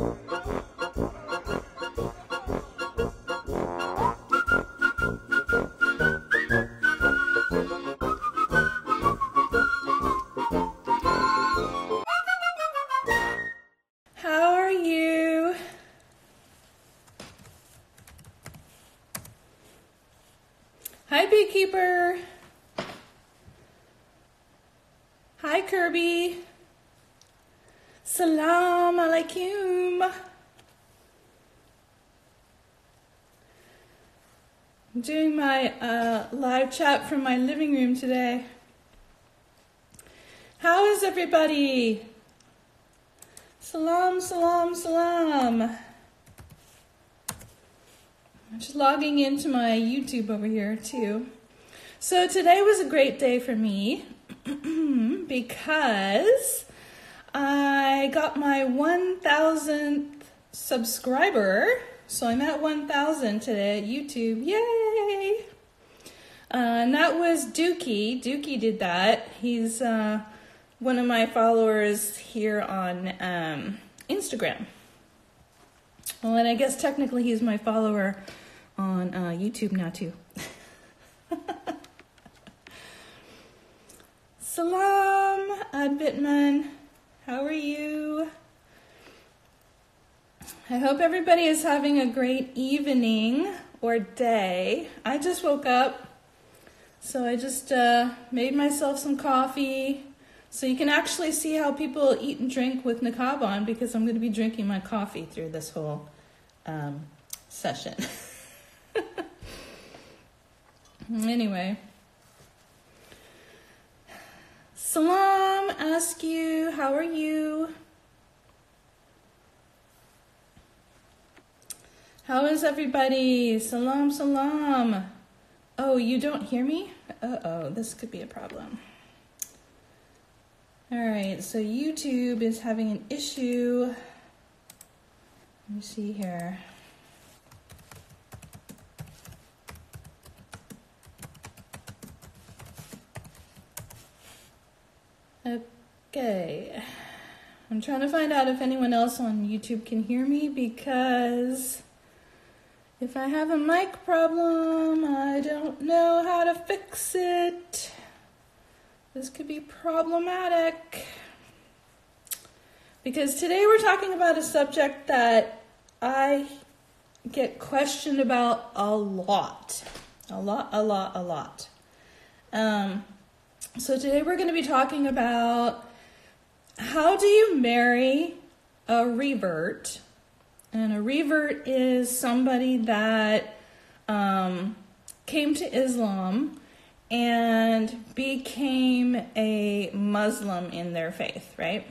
How are you? Hi, Beekeeper. Hi, Kirby. Salam alaikum. I'm doing my live chat from my living room today. How is everybody? Salam, salam, salam. I'm just logging into my YouTube over here too. So today was a great day for me because I got my 1,000th subscriber. So I'm at 1,000 today at YouTube. Yay! And that was Dookie. Dookie did that. He's one of my followers here on Instagram. Well, and I guess technically he's my follower on YouTube now too. Salam, Adbitman. How are you? I hope everybody is having a great evening or day. I just woke up, so I just made myself some coffee. So you can actually see how people eat and drink with niqab on, because I'm going to be drinking my coffee through this whole session. Anyway. Salam, ask you, how are you? How is everybody? Salam, salam. Oh, you don't hear me? Uh-oh, this could be a problem. All right, so YouTube is having an issue. Let me see here. Okay. I'm trying to find out if anyone else on YouTube can hear me, because if I have a mic problem, I don't know how to fix it. This could be problematic. Because today we're talking about a subject that I get questioned about a lot. A lot. So today we're going to be talking about how do you marry a revert. And a revert is somebody that came to Islam and became a Muslim in their faith, right?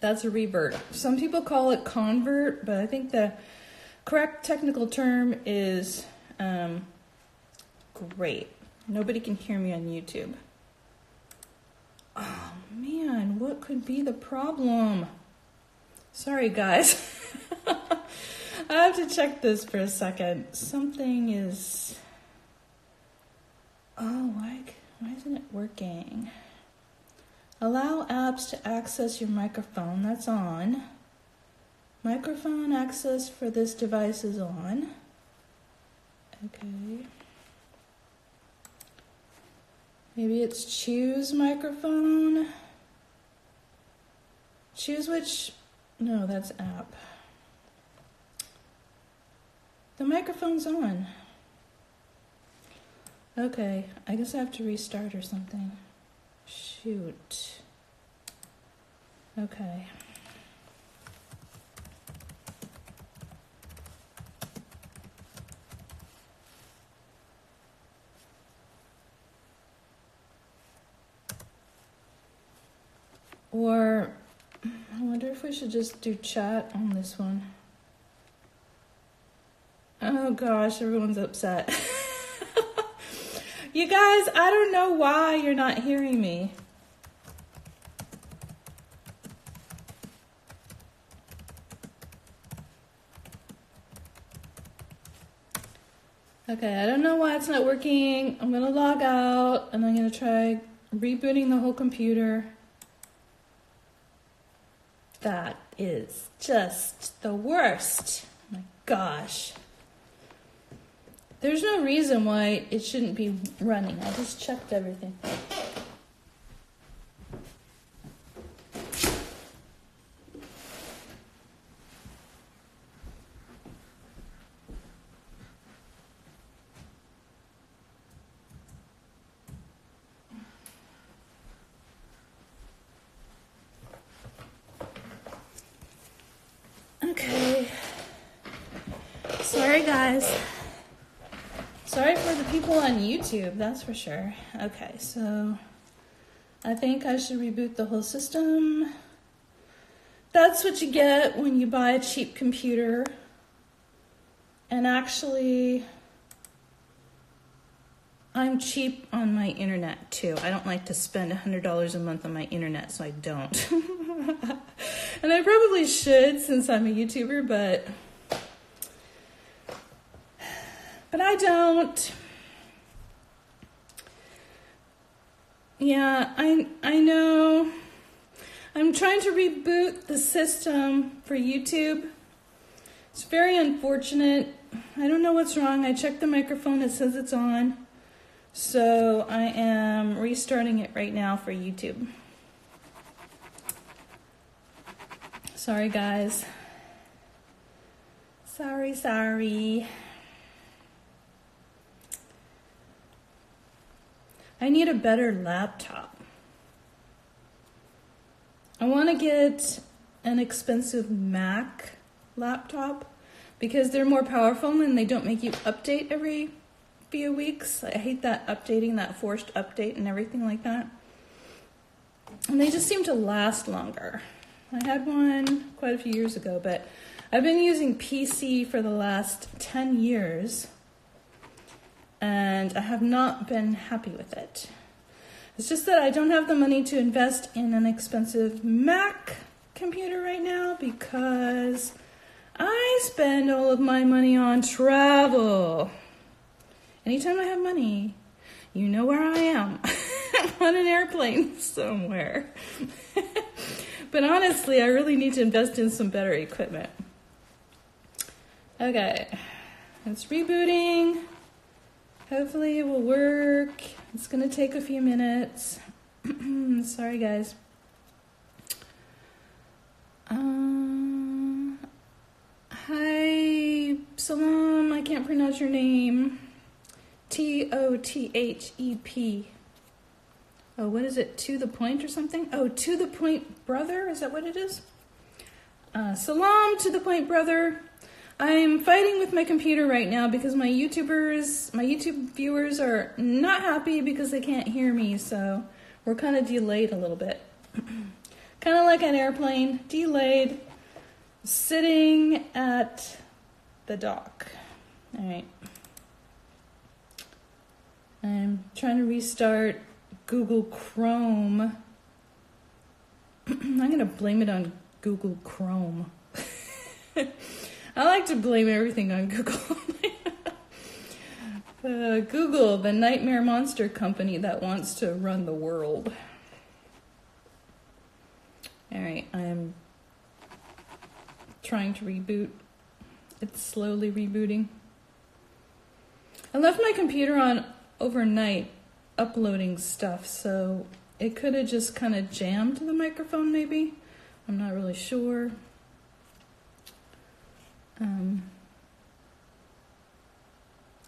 That's a revert. Some people call it convert, but I think the correct technical term is great. Nobody can hear me on YouTube. Oh man, what could be the problem? Sorry guys. I have to check this for a second. Something is... Oh, why isn't it working? Allow apps to access your microphone. That's on. Microphone access for this device is on. Okay. Maybe it's choose microphone. Choose which... No, that's app. The microphone's on. Okay, I guess I have to restart or something. Shoot. Okay. Or, I wonder if we should just do chat on this one. Oh gosh, everyone's upset. You guys, I don't know why you're not hearing me. Okay, I don't know why it's not working. I'm gonna log out and I'm gonna try rebooting the whole computer. That is just the worst. My gosh. There's no reason why it shouldn't be running. I just checked everything. Okay. Sorry, guys. Sorry for the people on YouTube, that's for sure. Okay, so I think I should reboot the whole system. That's what you get when you buy a cheap computer. And actually, I'm cheap on my internet too. I don't like to spend $100 a month on my internet, so I don't. And I probably should since I'm a YouTuber, but I don't. Yeah, I know. I'm trying to reboot the system for YouTube. It's very unfortunate. I don't know what's wrong. I checked the microphone. It says it's on. So I am restarting it right now for YouTube. Sorry, guys. Sorry. I need a better laptop. I want to get an expensive Mac laptop because they're more powerful and they don't make you update every few weeks. I hate that updating, that forced update and everything like that. And they just seem to last longer. I had one quite a few years ago, but I've been using PC for the last 10 years. And I have not been happy with it. It's just that I don't have the money to invest in an expensive Mac computer right now because I spend all of my money on travel. Anytime I have money, you know where I am. I'm on an airplane somewhere. But honestly, I really need to invest in some better equipment. Okay, it's rebooting. Hopefully it will work. It's going to take a few minutes. Sorry, guys. Hi, Salam. I can't pronounce your name. Tothep. Oh, what is it? To the point or something? Oh, to the point brother? Is that what it is? Salam, to the point brother. I'm fighting with my computer right now because my YouTube viewers are not happy because they can't hear me, so we're kind of delayed a little bit. Kind of like an airplane, delayed, sitting at the dock. All right. I'm trying to restart Google Chrome. I'm going to blame it on Google Chrome. I like to blame everything on Google. Google, the nightmare monster company that wants to run the world. All right, I am trying to reboot. It's slowly rebooting. I left my computer on overnight uploading stuff, so it could have just kind of jammed the microphone maybe. I'm not really sure.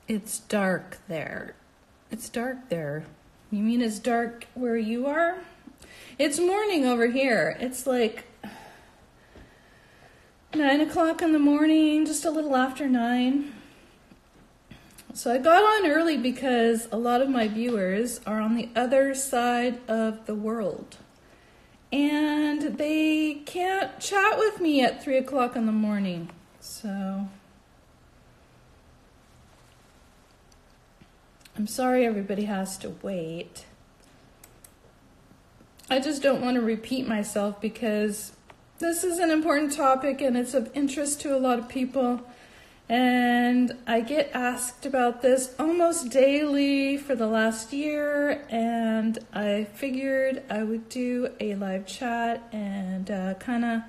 It's dark there. It's dark there. You mean it's dark where you are? It's morning over here. It's like 9 o'clock in the morning, just a little after 9. So I got on early because a lot of my viewers are on the other side of the world. And they can't chat with me at 3 o'clock in the morning. So I'm sorry everybody has to wait. I just don't want to repeat myself because this is an important topic and it's of interest to a lot of people. And I get asked about this almost daily for the last year, and I figured I would do a live chat and kind of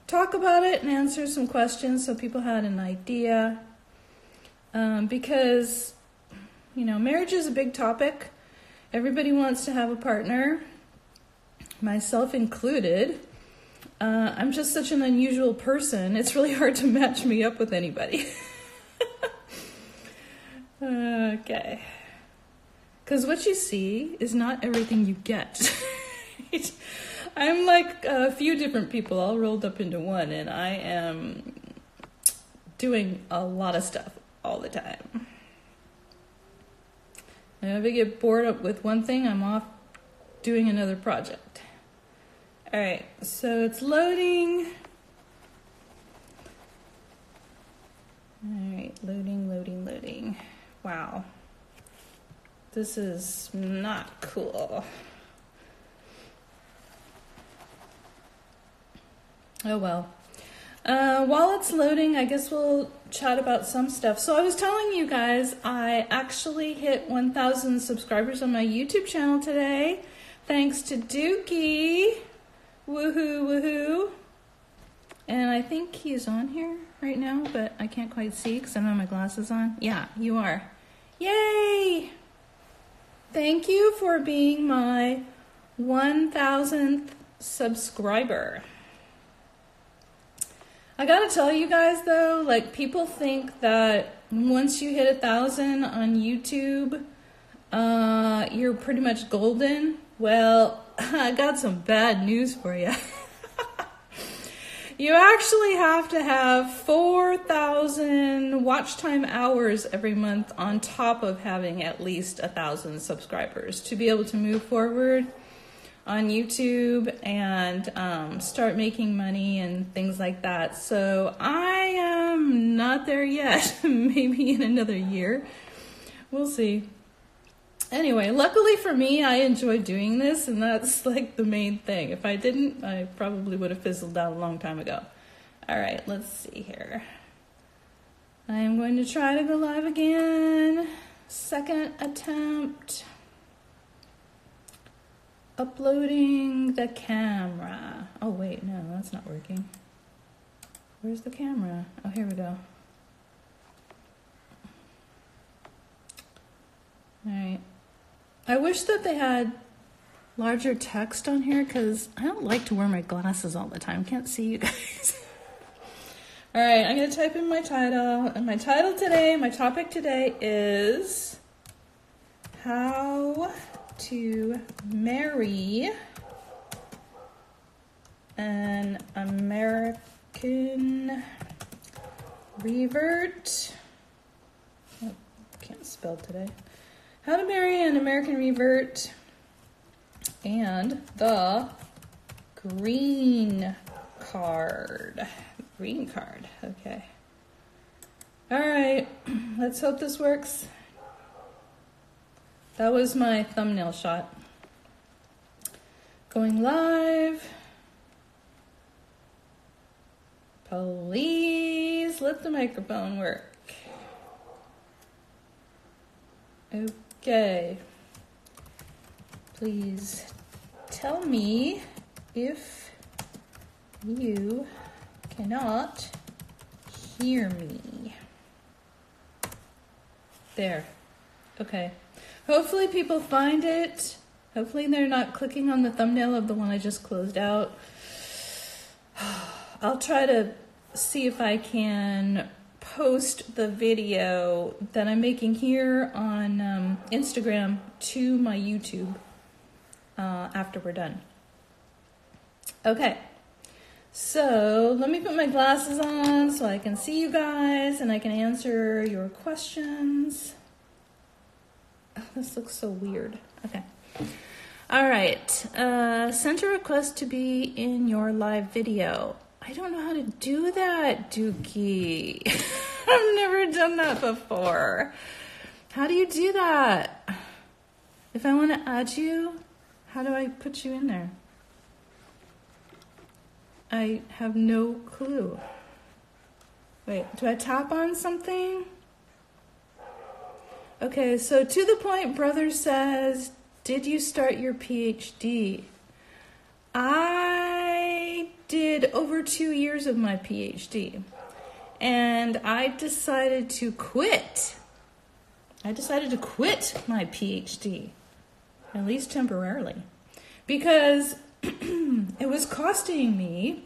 talk about it and answer some questions so people had an idea. Because, you know, marriage is a big topic. Everybody wants to have a partner, myself included. I'm just such an unusual person. It's really hard to match me up with anybody. Okay. Because what you see is not everything you get. I'm like a few different people all rolled up into one, and I am doing a lot of stuff all the time. And if I get bored with one thing, I'm off doing another project. All right, so it's loading. All right, loading. Wow. This is not cool. Oh well. While it's loading, I guess we'll chat about some stuff. So I was telling you guys, I actually hit 1,000 subscribers on my YouTube channel today. Thanks to Dookie. Woohoo. And I think he's on here right now, but I can't quite see because I don't have my glasses on. Yeah, you are. Yay! Thank you for being my 1,000th subscriber. I gotta tell you guys though, like people think that once you hit 1,000 on YouTube, you're pretty much golden. Well, I got some bad news for you. You actually have to have 4,000 watch time hours every month on top of having at least 1,000 subscribers to be able to move forward on YouTube and start making money and things like that. So I am not there yet. Maybe in another year. We'll see. Anyway, luckily for me, I enjoy doing this, and that's like the main thing. If I didn't, I probably would have fizzled out a long time ago. All right, let's see here. I am going to try to go live again. Second attempt. Uploading the camera. Oh, wait, no, that's not working. Where's the camera? Oh, here we go. All right. I wish that they had larger text on here because I don't like to wear my glasses all the time. Can't see you guys. All right, I'm going to type in my title. And my topic today is how to marry an American revert. Oh, can't spell today. How to marry an American revert and the green card. Green card, okay. All right, let's hope this works. That was my thumbnail shot. Going live. Please let the microphone work. Okay. Please tell me if you cannot hear me. There. Okay. Hopefully people find it. Hopefully they're not clicking on the thumbnail of the one I just closed out. I'll try to see if I can post the video that I'm making here on Instagram to my YouTube after we're done. Okay, so let me put my glasses on so I can see you guys and I can answer your questions. Oh, this looks so weird. Okay. All right. Send a request to be in your live video. I don't know how to do that, Dookie. I've never done that before. How do you do that? If I want to add you, how do I put you in there? I have no clue. Wait, do I tap on something? Okay, so To The Point Brother says, did you start your PhD? I did over 2 years of my PhD, and I decided to quit. I decided to quit my PhD, at least temporarily, because it was costing me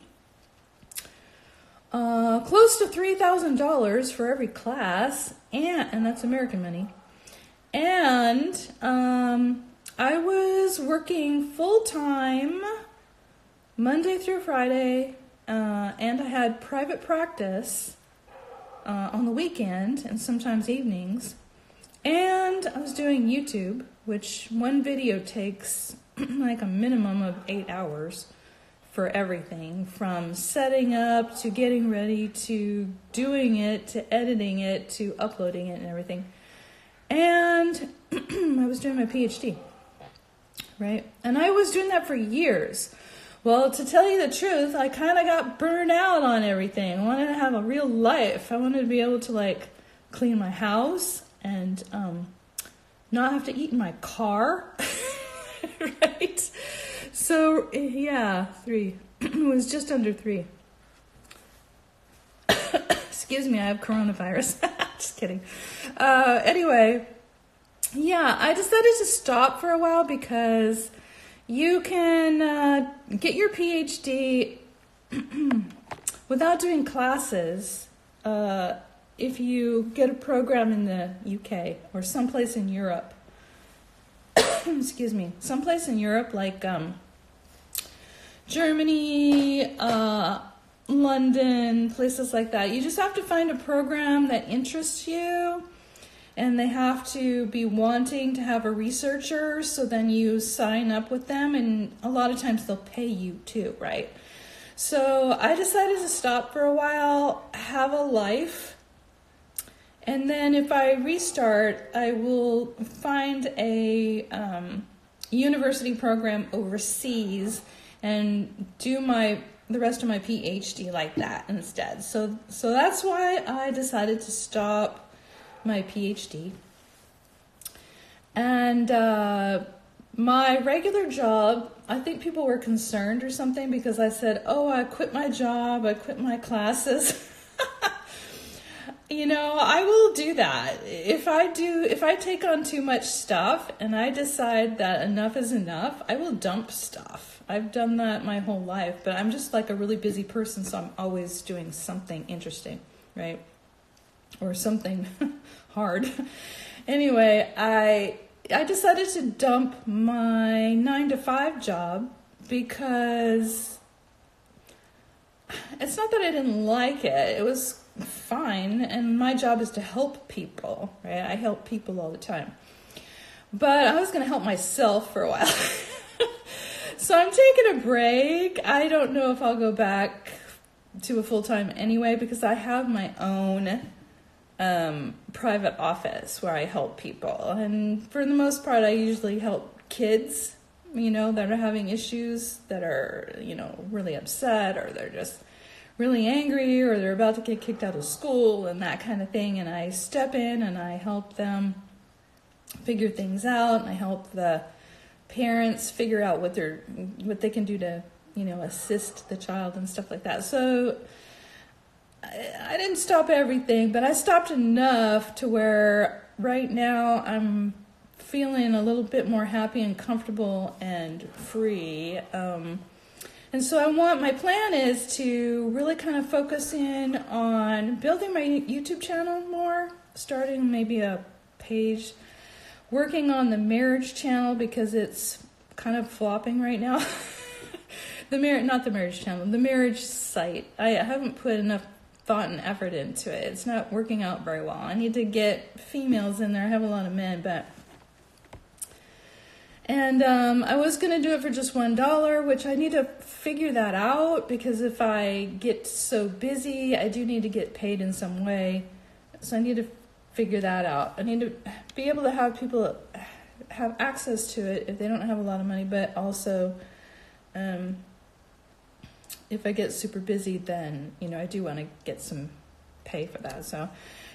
close to $3,000 for every class, and that's American money. And I was working full-time Monday through Friday, and I had private practice on the weekend and sometimes evenings. And I was doing YouTube, which one video takes like a minimum of 8 hours for everything, from setting up to getting ready to doing it to editing it to uploading it and everything. And I was doing my PhD, right? And I was doing that for years. Well, to tell you the truth, I kind of got burned out on everything. I wanted to have a real life. I wanted to be able to like clean my house and not have to eat in my car, right? So, yeah, 3. It was just under 3. Excuse me, I have coronavirus. Just kidding. Anyway, yeah, I decided to stop for a while because you can get your PhD without doing classes if you get a program in the UK or someplace in Europe. Excuse me, someplace in Europe like Germany, London, places like that. You just have to find a program that interests you, and they have to be wanting to have a researcher, so then you sign up with them, and a lot of times they'll pay you too, right? So I decided to stop for a while, have a life, and then if I restart, I will find a university program overseas and do the rest of my PhD like that instead. So that's why I decided to stop my PhD. And my regular job, I think people were concerned or something because I said, oh, I quit my job, I quit my classes. You know, I will do that. If I take on too much stuff and I decide that enough is enough, I will dump stuff. I've done that my whole life, but I'm just like a really busy person, so I'm always doing something interesting, right? Or something hard. Anyway, I decided to dump my 9-to-5 job because it's not that I didn't like it. It was fine, and my job is to help people, right? I help people all the time. But I was going to help myself for a while. So I'm taking a break. I don't know if I'll go back to a full-time anyway, because I have my own private office where I help people. And for the most part, I usually help kids, you know, that are having issues, that are, you know, really upset, or they're just really angry, or they're about to get kicked out of school and that kind of thing. And I step in and I help them figure things out, and I help the parents figure out what they can do to, you know, assist the child and stuff like that. So I didn't stop everything, but I stopped enough to where right now I'm feeling a little bit more happy and comfortable and free. And so my plan is to really kind of focus in on building my YouTube channel more, starting maybe a page, working on the marriage channel because it's kind of flopping right now. Not the marriage channel, the marriage site. I haven't put enough thought and effort into it. It's not working out very well. I need to get females in there. I have a lot of men, but... And I was going to do it for just $1, which I need to figure that out, because if I get so busy, I do need to get paid in some way. So I need to figure that out. I need to be able to have people have access to it if they don't have a lot of money, but also if I get super busy, then, you know, I do want to get some pay for that. So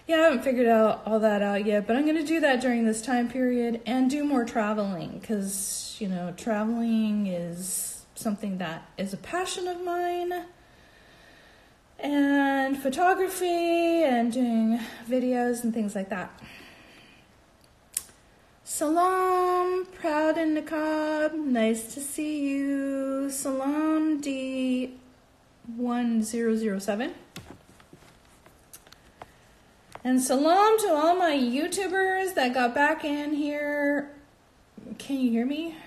yeah, I haven't figured all that out yet, but I'm going to do that during this time period and do more traveling, because, you know, traveling is something that is a passion of mine. And photography and doing videos and things like that. Salam, proud in niqab, nice to see you. Salam D1007. And salam to all my YouTubers that got back in here. Can you hear me?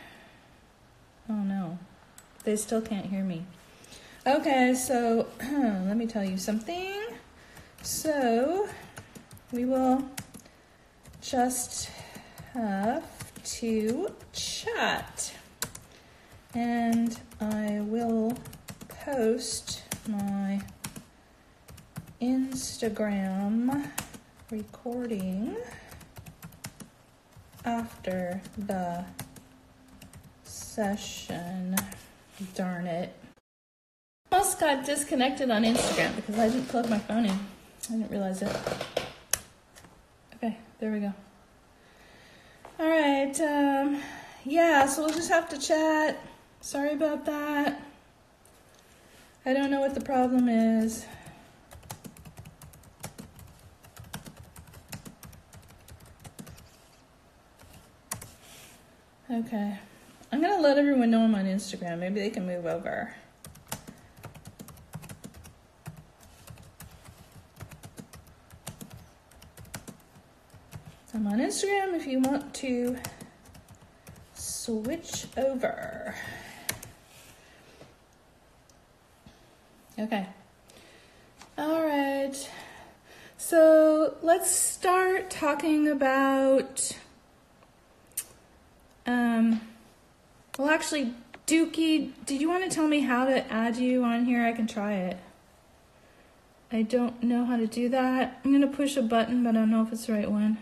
Oh no, they still can't hear me. Okay, so let me tell you something. So we will just have to chat, and I will post my Instagram recording after the session. Darn it. I almost got disconnected on Instagram because I didn't plug my phone in. I didn't realize it. Okay, there we go. All right, yeah, so we'll just have to chat. Sorry about that. I don't know what the problem is. Okay, I'm gonna let everyone know I'm on Instagram. Maybe they can move over. I'm on Instagram if you want to switch over. Okay. All right. So let's start talking about, well, actually, Dookie, did you want to tell me how to add you on here? I can try it. I don't know how to do that. I'm going to push a button, but I don't know if it's the right one.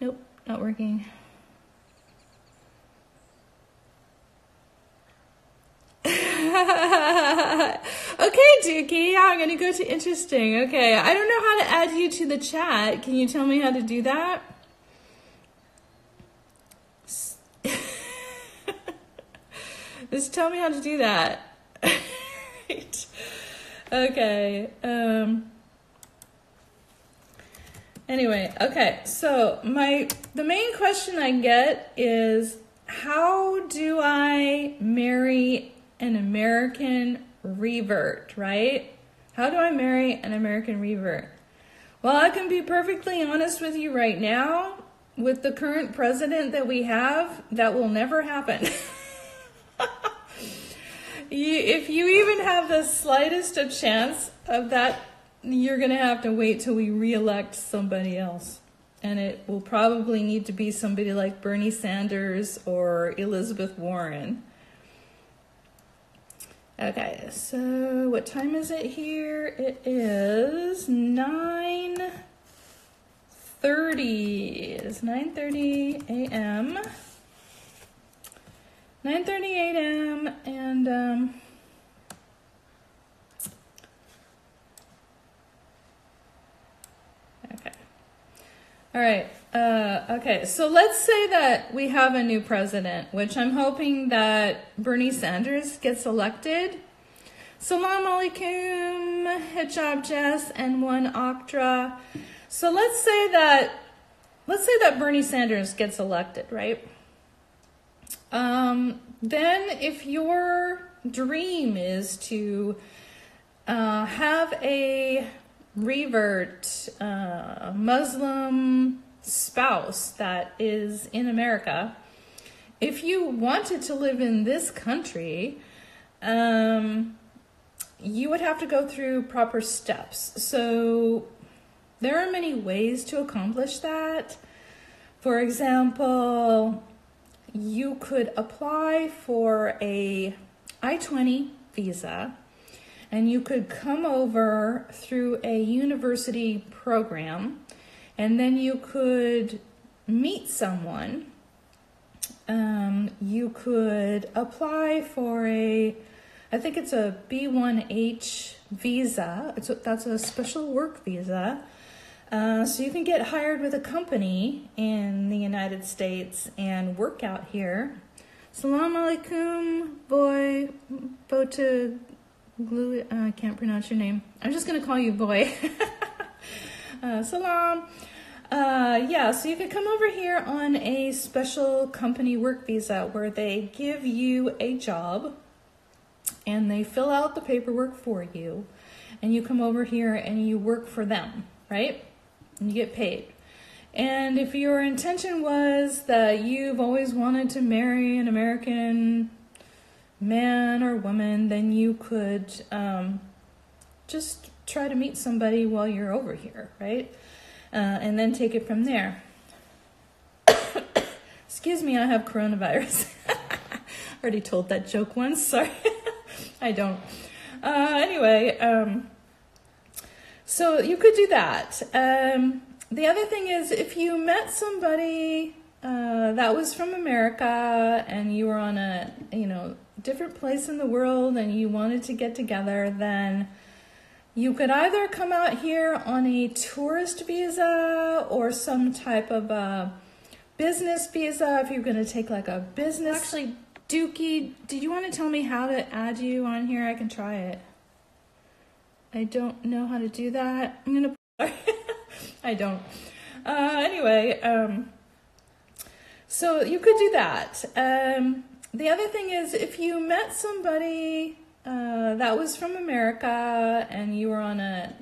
Nope, not working. Okay, Dookie, I'm gonna go to interesting. Okay, I don't know how to add you to the chat. Can you tell me how to do that? Just tell me how to do that. Right. Okay. Anyway, okay, so the main question I get is, how do I marry an American revert, right? How do I marry an American revert? Well, I can be perfectly honest with you right now, with the current president that we have, that will never happen. If you even have the slightest of chance of that, you're going to have to wait till we re-elect somebody else. And it will probably need to be somebody like Bernie Sanders or Elizabeth Warren. Okay, so what time is it here? It is 9:30. It is 9:30 a.m. 9:30 a.m. and okay. All right. Okay, so let's say that we have a new president, which I'm hoping that Bernie Sanders gets elected. Salam alaikum, hijab Jess, and one Oktra. So let's say that Bernie Sanders gets elected, right? Then if your dream is to have a revert Muslim spouse that is in America, if you wanted to live in this country, you would have to go through proper steps. So there are many ways to accomplish that. For example, you could apply for a I-20 visa, and you could come over through a university program, and then you could meet someone. You could apply for I think it's a B1H visa. That's a special work visa. So you can get hired with a company in the United States and work out here. Salam alaikum, boy, Bota Glue. I can't pronounce your name. I'm just gonna call you boy. Salam. Yeah, so you could come over here on a special company work visa where they give you a job and they fill out the paperwork for you, and you come over here and you work for them, right? And you get paid. And if your intention was that you've always wanted to marry an American man or woman, then you could just try to meet somebody while you're over here, right? And then take it from there. Excuse me, I have coronavirus. Already told that joke once, sorry. I don't. Anyway, so you could do that. The other thing is, if you met somebody that was from America and you were on a, different place in the world and you wanted to get together, then you could either come out here on a tourist visa or some type of a business visa if you're going to take like a business. Actually, Dookie, did you want to tell me how to add you on here? I can try it. I don't know how to do that. I'm going to... I don't. Anyway, so you could do that. The other thing is, if you met somebody that was from America and you were on a,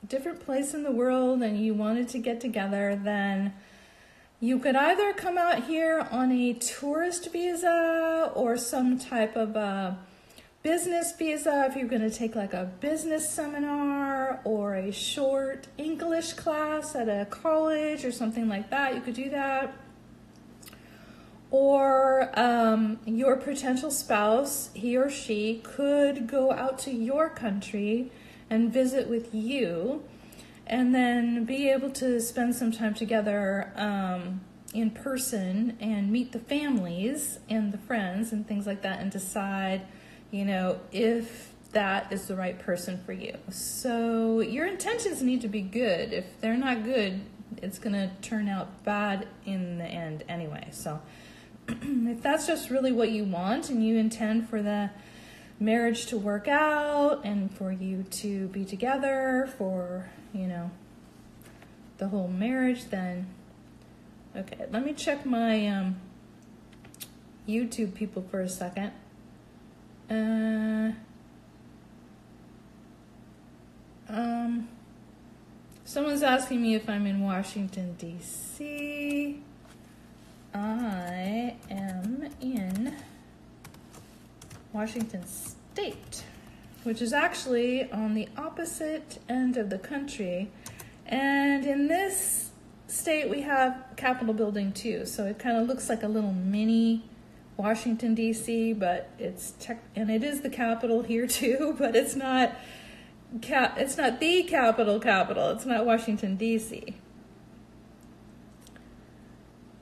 different place in the world and you wanted to get together, then you could either come out here on a tourist visa or some type of a business visa if you're going to take like a business seminar or a short English class at a college or something like that. You could do that. Or your potential spouse, he or she, could go out to your country and visit with you and then be able to spend some time together in person and meet the families and the friends and things like that and decide, if that is the right person for you. So your intentions need to be good. If they're not good, it's going to turn out bad in the end anyway. So if that's just really what you want and you intend for the marriage to work out and for you to be together for, the whole marriage, then okay, let me check my YouTube people for a second. Someone's asking me if I'm in Washington, D.C. I am in Washington State, which is actually on the opposite end of the country. And in this state, we have Capitol Building too. So it kind of looks like a little mini Washington, D.C., but and it is the capital here too, but it's not the capital. It's not Washington, D.C.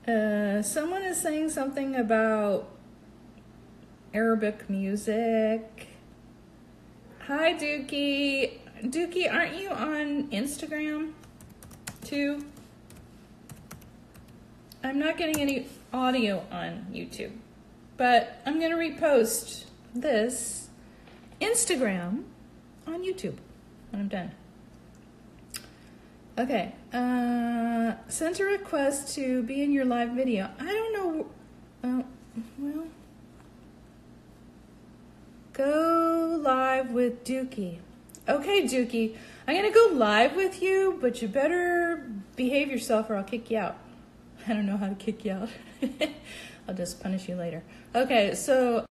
Someone is saying something about Arabic music. Hi, Dookie. Dookie, aren't you on Instagram too? I'm not getting any audio on YouTube, but I'm going to repost this Instagram on YouTube when I'm done. Okay, sent a request to be in your live video. I don't know, well, go live with Dookie. Okay, Dookie, I'm gonna go live with you, but you better behave yourself or I'll kick you out. I don't know how to kick you out. I'll just punish you later. Okay, so,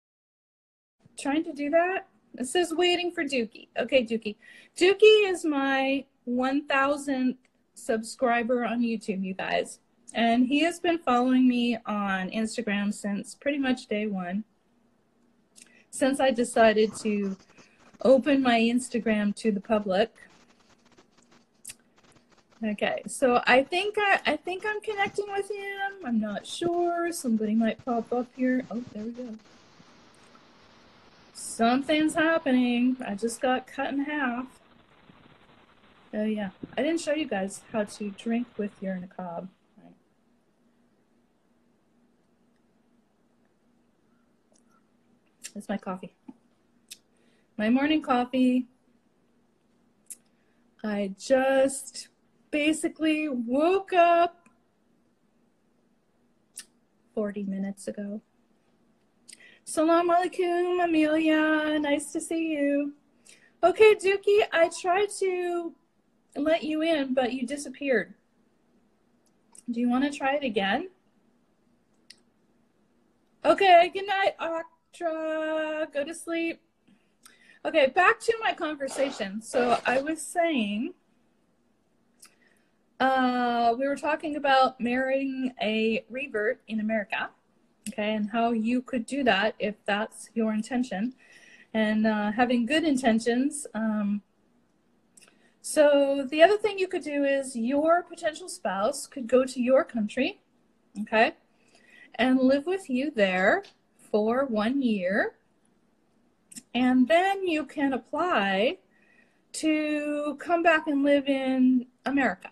trying to do that. It says waiting for Dookie. Okay, Dookie. Dookie is my 1,000th subscriber on YouTube, you guys. And he has been following me on Instagram since pretty much day one. Since I decided to open my Instagram to the public. Okay, so I think I'm connecting with him. I'm not sure. Somebody might pop up here. Oh, there we go. Something's happening. I just got cut in half. Oh yeah, I didn't show you guys how to drink with your niqab. Right. It's my coffee. My morning coffee. I just basically woke up 40 minutes ago. Salam alaikum, Amelia. Nice to see you. Okay, Dookie, I tried to let you in, but you disappeared. Do you want to try it again? Okay, good night, Octra. Go to sleep. Okay, back to my conversation. So I was saying, we were talking about marrying a revert in America, okay, and how you could do that if that's your intention, and having good intentions. So the other thing you could do is your potential spouse could go to your country, okay, and live with you there for 1 year. And then you can apply to come back and live in America,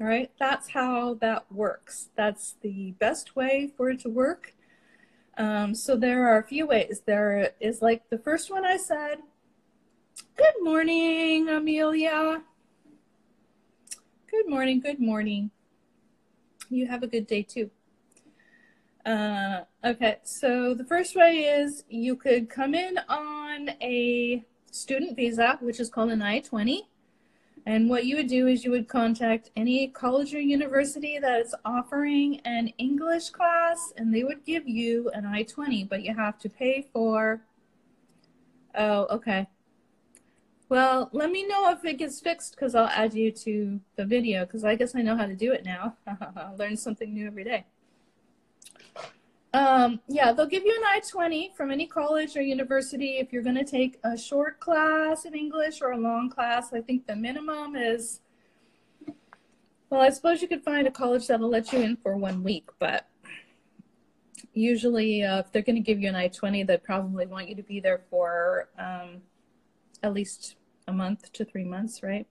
all right? That's how that works. That's the best way for it to work. So there are a few ways. There is like the first one I said. Good morning, Amelia. Good morning, good morning. You have a good day too. Okay, so the first way is you could come in on a student visa, which is called an I-20. And what you would do is you would contact any college or university that is offering an English class, and they would give you an I-20, but you have to pay for... Oh, okay. Well, let me know if it gets fixed, because I'll add you to the video, because I guess I know how to do it now. I'll learn something new every day. Yeah, they'll give you an I-20 from any college or university if you're going to take a short class in English or a long class. I think the minimum is, well, I suppose you could find a college that'll let you in for 1 week, but usually if they're going to give you an I-20, they probably want you to be there for at least a month to 3 months, right?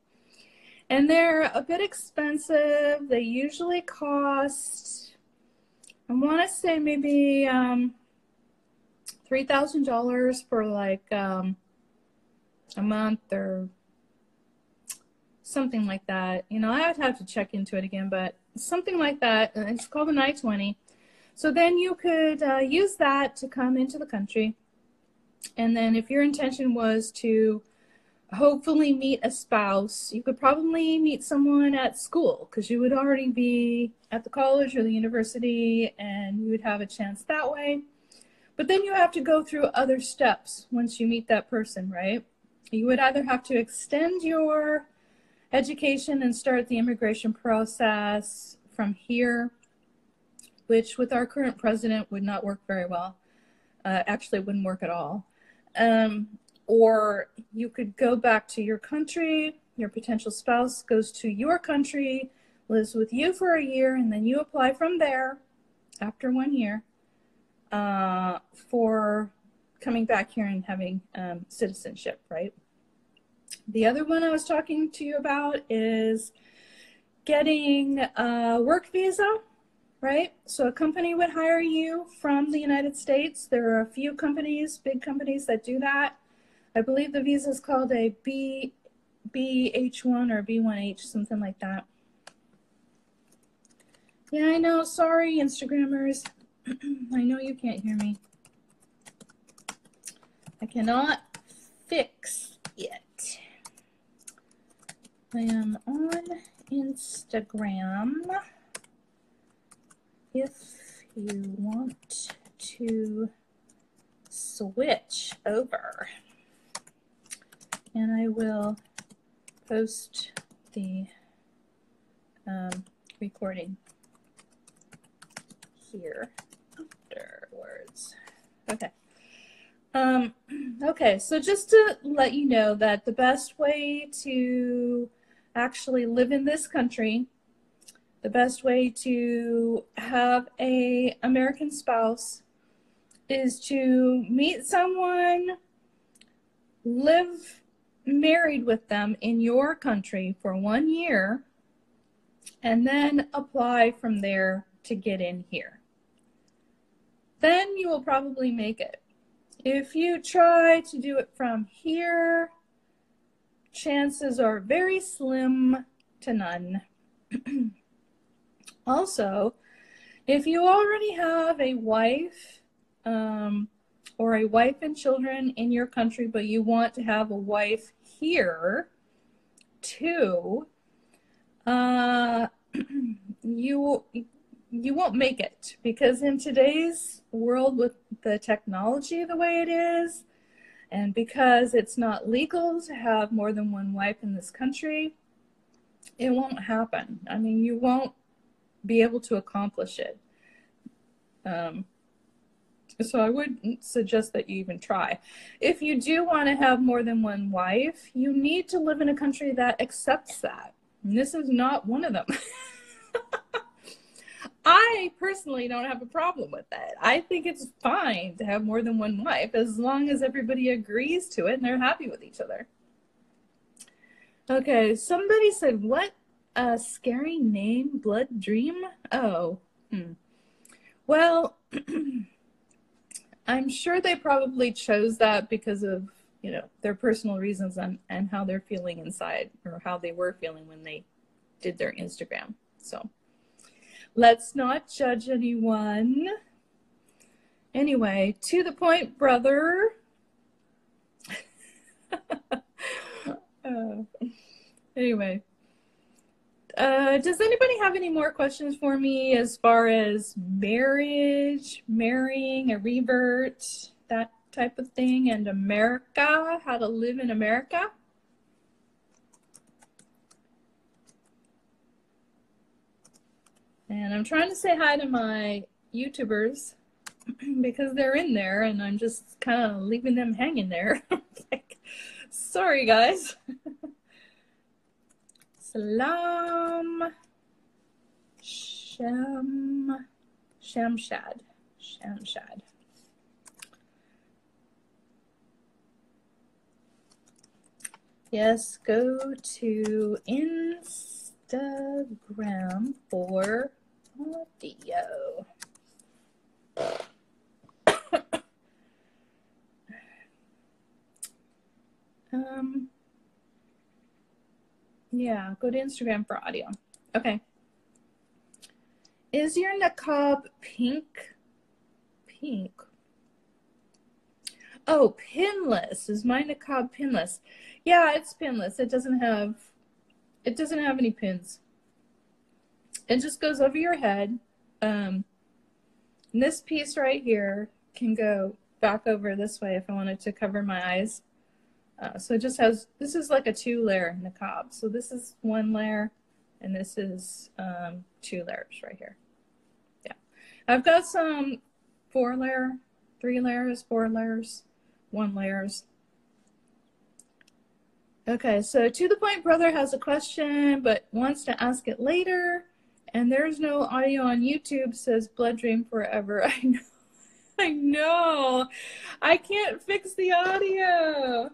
And they're a bit expensive. They usually cost, I want to say maybe $3,000 for like a month or something like that. You know, I would have to check into it again, but something like that. It's called an I-20. So then you could use that to come into the country. And then if your intention was to hopefully meet a spouse, you could probably meet someone at school, because you would already be at the college or the university, and you would have a chance that way. But then you have to go through other steps once you meet that person, right? You would either have to extend your education and start the immigration process from here, which with our current president would not work very well. Actually, it wouldn't work at all. Or you could go back to your country, your potential spouse goes to your country, lives with you for a year, and then you apply from there after 1 year for coming back here and having citizenship, right? The other one I was talking to you about is getting a work visa, right? So a company would hire you from the United States. There are a few companies, big companies that do that. I believe the visa is called a BH1 or B1H, something like that. Yeah, I know. Sorry, Instagrammers. I know you can't hear me. I cannot fix it. I am on Instagram. If you want to switch over, and I will post the recording here afterwards. Okay. Okay, so just to let you know that the best way to actually live in this country, the best way to have an American spouse is to meet someone, live married with them in your country for 1 year, and then apply from there to get in here. Then you will probably make it. If you try to do it from here, chances are very slim to none. Also, if you already have a wife or a wife and children in your country, but you want to have a wife here too, you won't make it, because in today's world with the technology the way it is, and because it's not legal to have more than one wife in this country, it won't happen. I mean, you won't be able to accomplish it. So I wouldn't suggest that you even try. If you do want to have more than one wife, you need to live in a country that accepts that. And this is not one of them. I personally don't have a problem with that. I think it's fine to have more than one wife as long as everybody agrees to it and they're happy with each other. Okay, somebody said, what a scary name, Blood Dream? Oh, Well, I'm sure they probably chose that because of, their personal reasons and how they're feeling inside, or how they were feeling when they did their Instagram. So let's not judge anyone. Anyway, to the point, brother. Anyway, does anybody have any more questions for me as far as marriage, marrying, a revert, that type of thing, and America, how to live in America? And I'm trying to say hi to my YouTubers because they're in there and I'm just kind of leaving them hanging there. Like, sorry, guys. Salam. Shamshad. Yes, go to Instagram for audio. Yeah, go to Instagram for audio. Okay. Is your niqab pink? Pink. Oh, pinless. Is my niqab pinless? Yeah, it's pinless. It doesn't have any pins. It just goes over your head. And this piece right here can go back over this way if I wanted to cover my eyes. So it just has, this is like a 2-layer niqab. So this is 1 layer and this is 2 layers right here. Yeah. I've got some 4-layer, 3 layers, 4 layers, 1 layers. Okay, so To the Point Brother has a question but wants to ask it later. And there's no audio on YouTube, says Blood Dream Forever. I know. I can't fix the audio.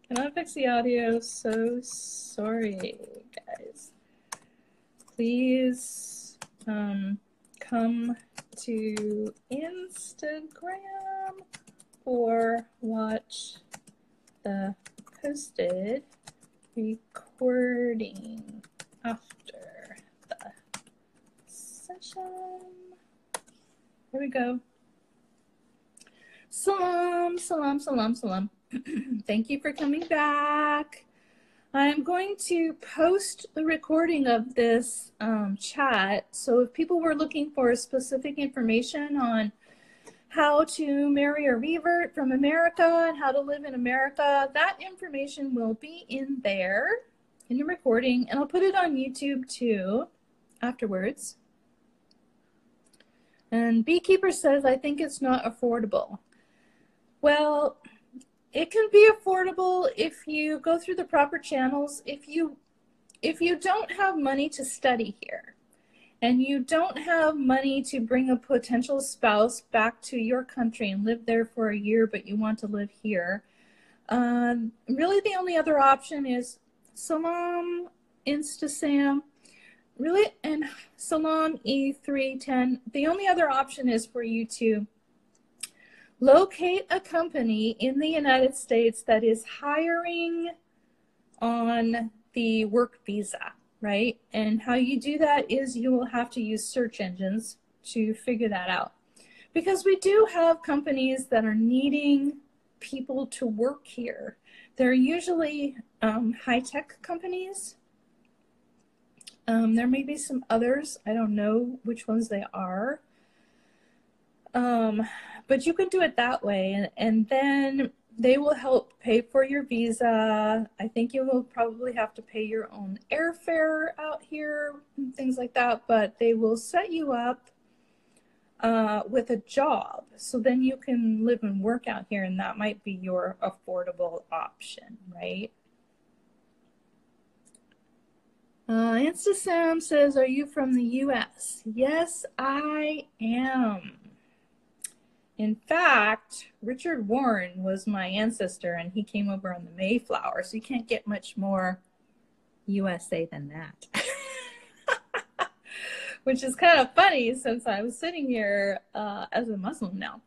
Cannot fix the audio. So sorry, guys. Please come to Instagram or watch the posted recording after the session. There we go. Salam. Thank you for coming back. I'm going to post the recording of this chat. So if people were looking for specific information on how to marry a revert from America and how to live in America, that information will be in there in the recording. And I'll put it on YouTube too afterwards. And Beekeeper says, I think it's not affordable. Well, it can be affordable if you go through the proper channels. If you don't have money to study here and you don't have money to bring a potential spouse back to your country and live there for a year, but you want to live here, really the only other option is Salam, InstaSam. really, and Salam E310, the only other option is for you to locate a company in the United States that is hiring on the work visa, right? And how you do that is you will have to use search engines to figure that out. Because we do have companies that are needing people to work here. They're usually high-tech companies. There may be some others. I don't know which ones they are. But you can do it that way. And then they will help pay for your visa. I think you will probably have to pay your own airfare out here and things like that. But they will set you up with a job. So then you can live and work out here, and that might be your affordable option, right? InstaSam says, are you from the US? Yes, I am. In fact, Richard Warren was my ancestor, and he came over on the Mayflower, so you can't get much more USA than that. Which is kind of funny since I was sitting here as a Muslim now.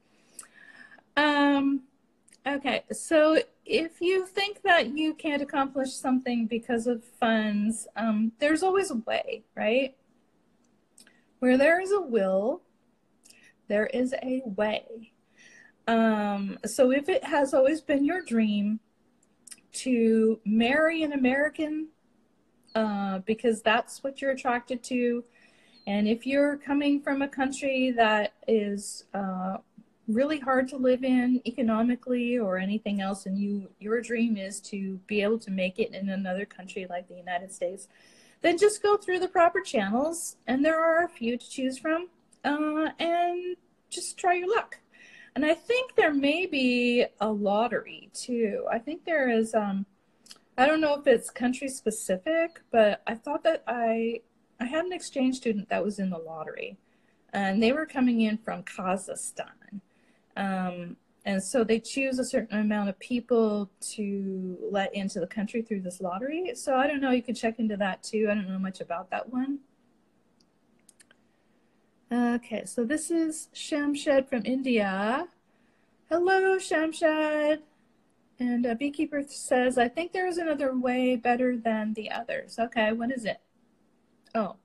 Okay, so if you think that you can't accomplish something because of funds, there's always a way, right? Where there is a will, there is a way. So if it has always been your dream to marry an American, because that's what you're attracted to, and if you're coming from a country that is really hard to live in economically or anything else, and your dream is to be able to make it in another country like the United States, then just go through the proper channels, and there are a few to choose from, and just try your luck. And I think there may be a lottery too. I think there is, I don't know if it's country specific, but I thought that I had an exchange student that was in the lottery, and they were coming in from Kazakhstan. And so they choose a certain amount of people to let into the country through this lottery. So I don't know, you could check into that too. I don't know much about that one. Okay, so this is Shamshed from India. Hello, Shamshed. And a beekeeper says, I think there is another way better than the others. Okay, what is it? Oh,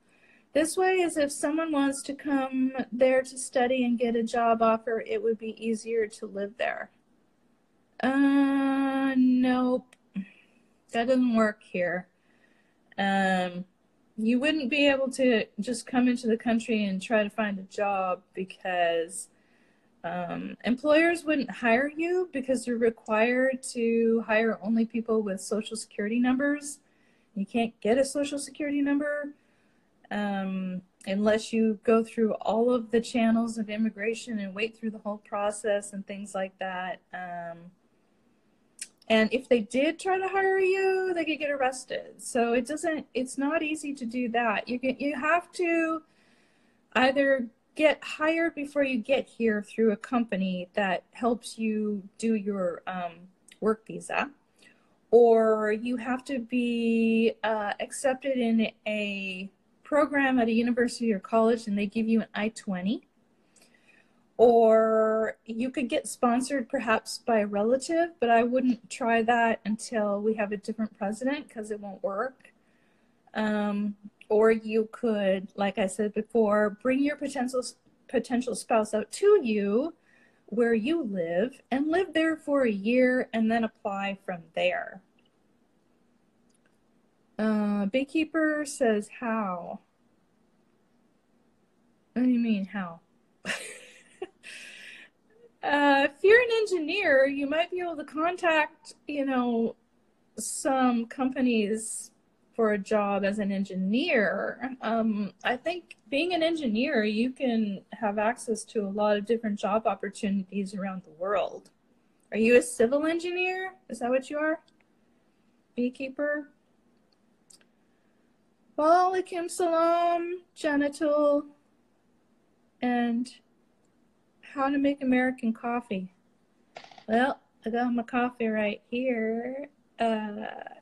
this way is if someone wants to come there to study and get a job offer, it would be easier to live there. Nope. That doesn't work here. You wouldn't be able to just come into the country and try to find a job because employers wouldn't hire you because they're required to hire only people with social security numbers. You can't get a social security number unless you go through all of the channels of immigration and wait through the whole process and things like that. And if they did try to hire you, they could get arrested. So it's not easy to do that. You have to either get hired before you get here through a company that helps you do your work visa, or you have to be accepted in a program at a university or college and they give you an I-20. Or you could get sponsored perhaps by a relative, but I wouldn't try that until we have a different president because it won't work. Or you could, like I said before, bring your potential spouse out to you where you live and live there for a year and then apply from there. Beekeeper says, how? What do you mean, how? If you're an engineer, you might be able to contact, some companies for a job as an engineer. I think being an engineer, you can have access to a lot of different job opportunities around the world. Are you a civil engineer? Is that what you are? Beekeeper? Walaikum salam, Janatul, and how to make American coffee. Well, I got my coffee right here.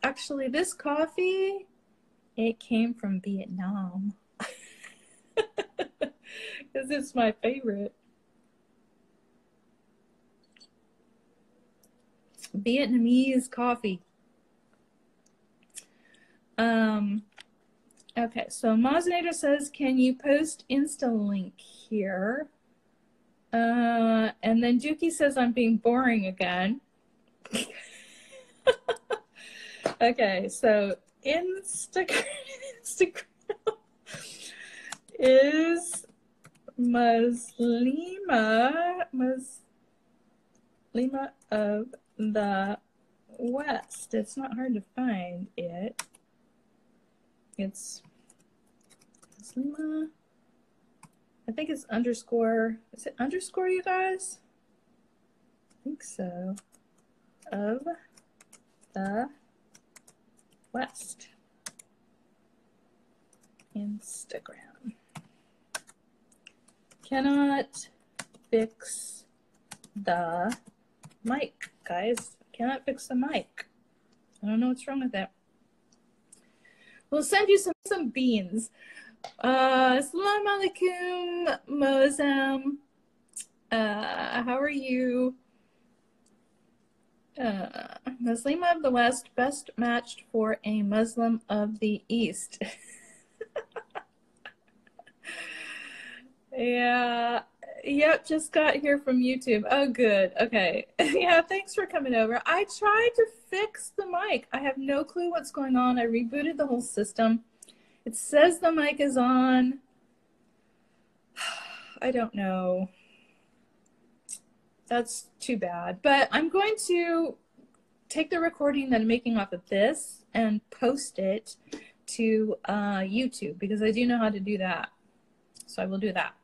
Actually, this coffee It came from Vietnam. Because it's my favorite. Vietnamese coffee. Okay, so Moznator says, can you post Insta link here? And then Juki says, I'm being boring again. Okay, so Instagram is Muslima of the West. It's not hard to find it. It's Muslima. I think it's underscore. Is it underscore, you guys? I think so. Of the West. Instagram. Cannot fix the mic, guys. Cannot fix the mic. I don't know what's wrong with that. We'll send you some beans. Assalamu alaikum, Mozam. How are you? Muslima of the West, best matched for a Muslim of the East. Yeah. Yep, just got here from YouTube. Oh, good. Okay. Yeah, thanks for coming over. I tried to fix the mic. I have no clue what's going on. I rebooted the whole system. It says the mic is on. I don't know. That's too bad. But I'm going to take the recording that I'm making off of this and post it to YouTube because I do know how to do that. So I will do that.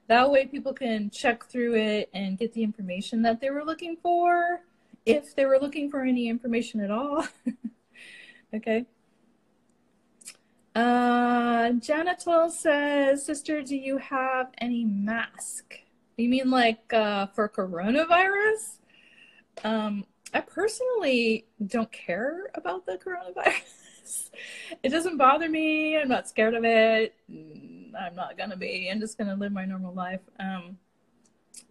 That way people can check through it and get the information that they were looking for, if they were looking for any information at all. Okay. Janatol says, sister, do you have any mask? You mean like for coronavirus? I personally don't care about the coronavirus. It doesn't bother me. I'm not scared of it. I'm not gonna be. I'm just gonna live my normal life.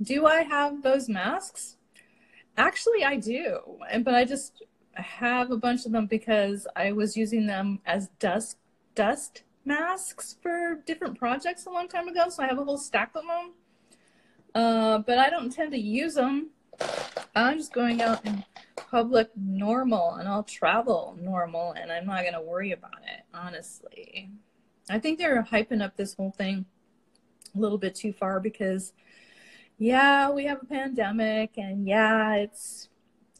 Do I have those masks? Actually, I do. But I just have a bunch of them because I was using them as dust masks for different projects a long time ago. So I have a whole stack of them. But I don't tend to use them. I'm just going out in public normal, and I'll travel normal, and I'm not going to worry about it, honestly. I think they're hyping up this whole thing a little bit too far because, yeah, we have a pandemic, and yeah, it's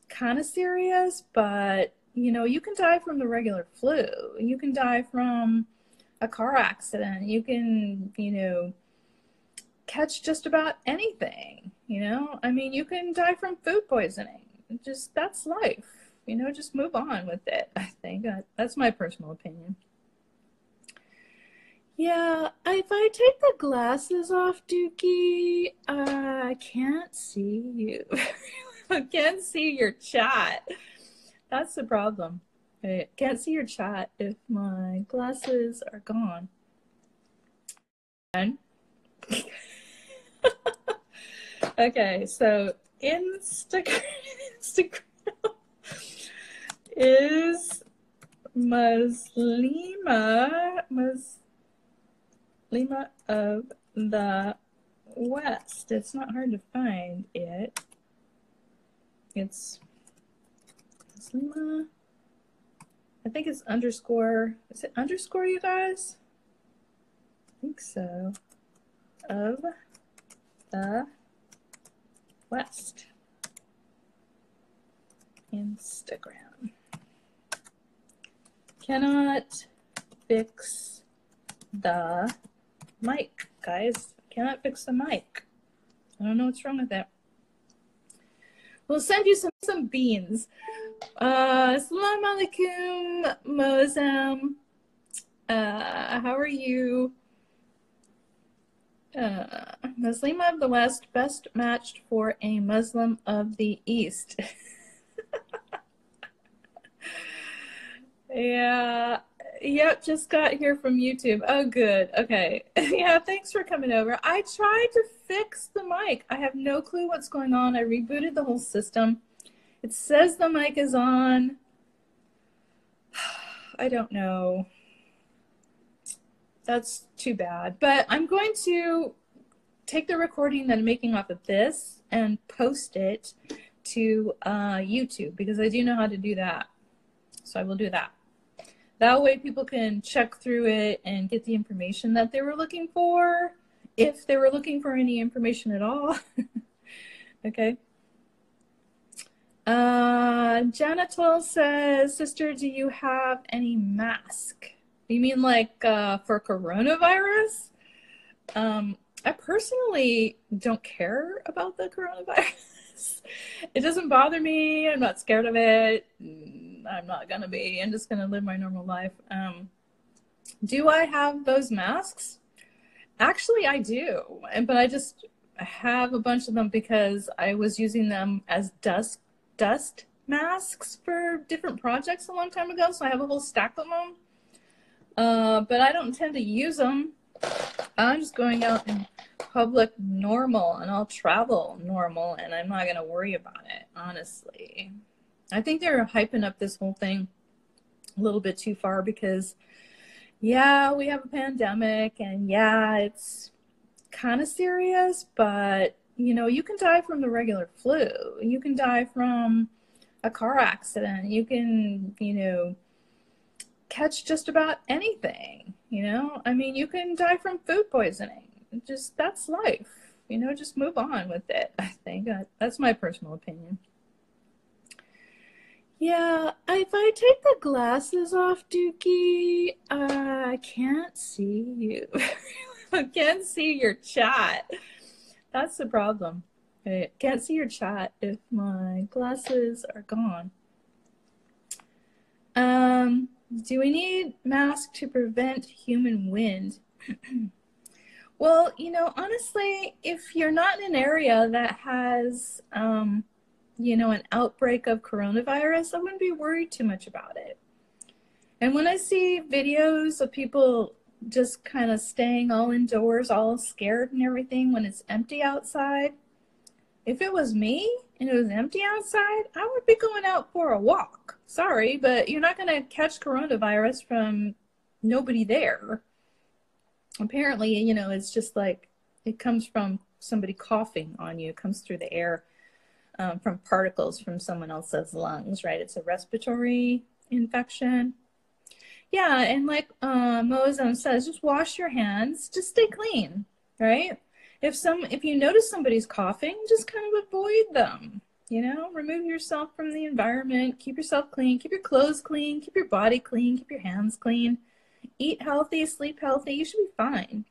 kind of serious, but, you know, you can die from the regular flu. You can die from a car accident. You can, you know, catch just about anything, you know? I mean, you can die from food poisoning. Just, that's life, you know? Just move on with it, I think. That's my personal opinion. Yeah, if I take the glasses off, Dookie, I can't see you. I can't see your chat. That's the problem. I can't see your chat if my glasses are gone. Okay, so Instagram is Muslima of the West. It's not hard to find it. It's Muslima. I think it's underscore. Is it underscore, you guys? I think so. Of the West. Instagram. Cannot fix the mic, guys. Cannot fix the mic. I don't know what's wrong with that. We'll send you some beans. Assalamu alaikum, Mozam. How are you? Muslima of the West, best matched for a Muslim of the East. Yeah, Yep, just got here from YouTube. Oh, good. Okay. Yeah, thanks for coming over. I tried to fix the mic. I have no clue what's going on. I rebooted the whole system. It says the mic is on. I don't know. That's too bad. But I'm going to take the recording that I'm making off of this and post it to YouTube because I do know how to do that. So I will do that. That way people can check through it and get the information that they were looking for, if they were looking for any information at all. Okay. Janatol says, sister, do you have any mask? You mean like for coronavirus? I personally don't care about the coronavirus. It doesn't bother me. I'm not scared of it. I'm not gonna be. I'm just gonna live my normal life. Do I have those masks? Actually, I do. But I just have a bunch of them because I was using them as dust masks for different projects a long time ago. So I have a whole stack of them. But I don't tend to use them. I'm just going out in public normal, and I'll travel normal, and I'm not going to worry about it, honestly. I think they're hyping up this whole thing a little bit too far because, yeah, we have a pandemic, and yeah, it's kind of serious, but, you know, you can die from the regular flu. You can die from a car accident. You can, you know, catch just about anything, you know? I mean, you can die from food poisoning. Just, that's life, you know? Just move on with it, I think. That's my personal opinion. Yeah, if I take the glasses off, Dookie, I can't see you. I can't see your chat. That's the problem. I can't see your chat if my glasses are gone. Do we need masks to prevent human wind? Well, you know, honestly, if you're not in an area that has, you know, an outbreak of coronavirus, I wouldn't be worried too much about it. And when I see videos of people just kind of staying all indoors, all scared and everything when it's empty outside, if it was me and it was empty outside, I would be going out for a walk. Sorry, but you're not going to catch coronavirus from nobody there. Apparently, you know, it's just like it comes from somebody coughing on you. It comes through the air from particles from someone else's lungs, right? It's a respiratory infection. Yeah, and like Moazam says, just wash your hands. Just stay clean, right? If you notice somebody's coughing, just kind of avoid them. You know, remove yourself from the environment. Keep yourself clean. Keep your clothes clean. Keep your body clean. Keep your hands clean. Eat healthy. Sleep healthy. You should be fine.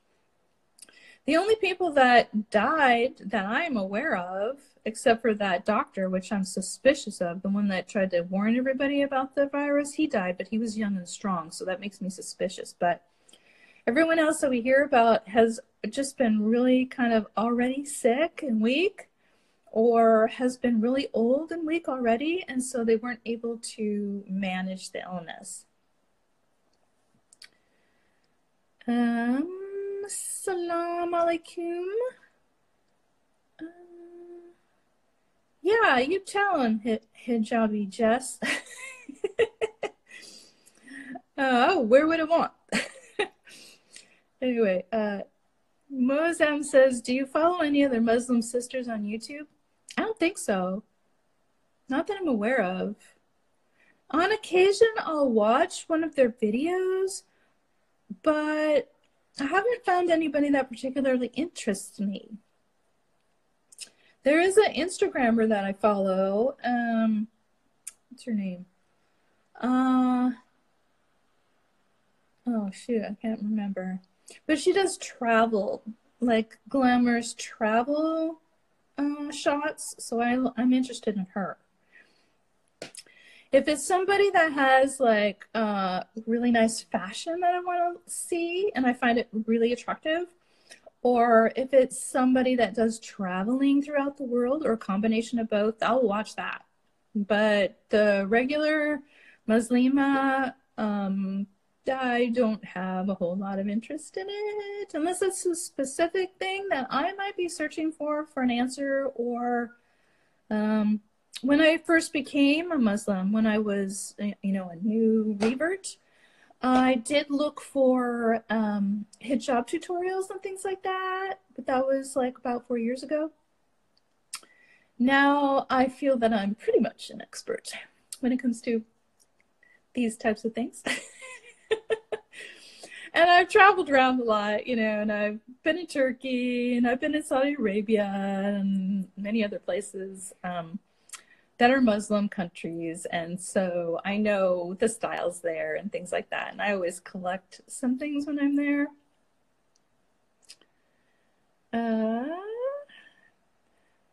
The only people that died that I'm aware of, except for that doctor, which I'm suspicious of, the one that tried to warn everybody about the virus, he died, but he was young and strong, so that makes me suspicious. But everyone else that we hear about has just been really kind of already sick and weak, or has been really old and weak already, and so they weren't able to manage the illness. Salam alaikum. Yeah, you tell him, hijabi Jess. Where would it want? Anyway, Moazam says, do you follow any other Muslim sisters on YouTube? I don't think so. Not that I'm aware of. On occasion, I'll watch one of their videos, but I haven't found anybody that particularly interests me. There is an Instagrammer that I follow. What's her name? Oh, shoot, I can't remember. But she does travel, like glamorous travel shots, so I'm interested in her. If it's somebody that has like really nice fashion that I want to see and I find it really attractive, or if it's somebody that does traveling throughout the world or a combination of both, I'll watch that. But the regular Muslima I don't have a whole lot of interest in it, unless it's a specific thing that I might be searching for an answer. Or when I first became a Muslim, when I was, a new revert, I did look for hijab tutorials and things like that, but that was like about 4 years ago. Now I feel that I'm pretty much an expert when it comes to these types of things. And I've traveled around a lot, and I've been in Turkey and I've been in Saudi Arabia and many other places that are Muslim countries. And so I know the styles there and things like that. And I always collect some things when I'm there.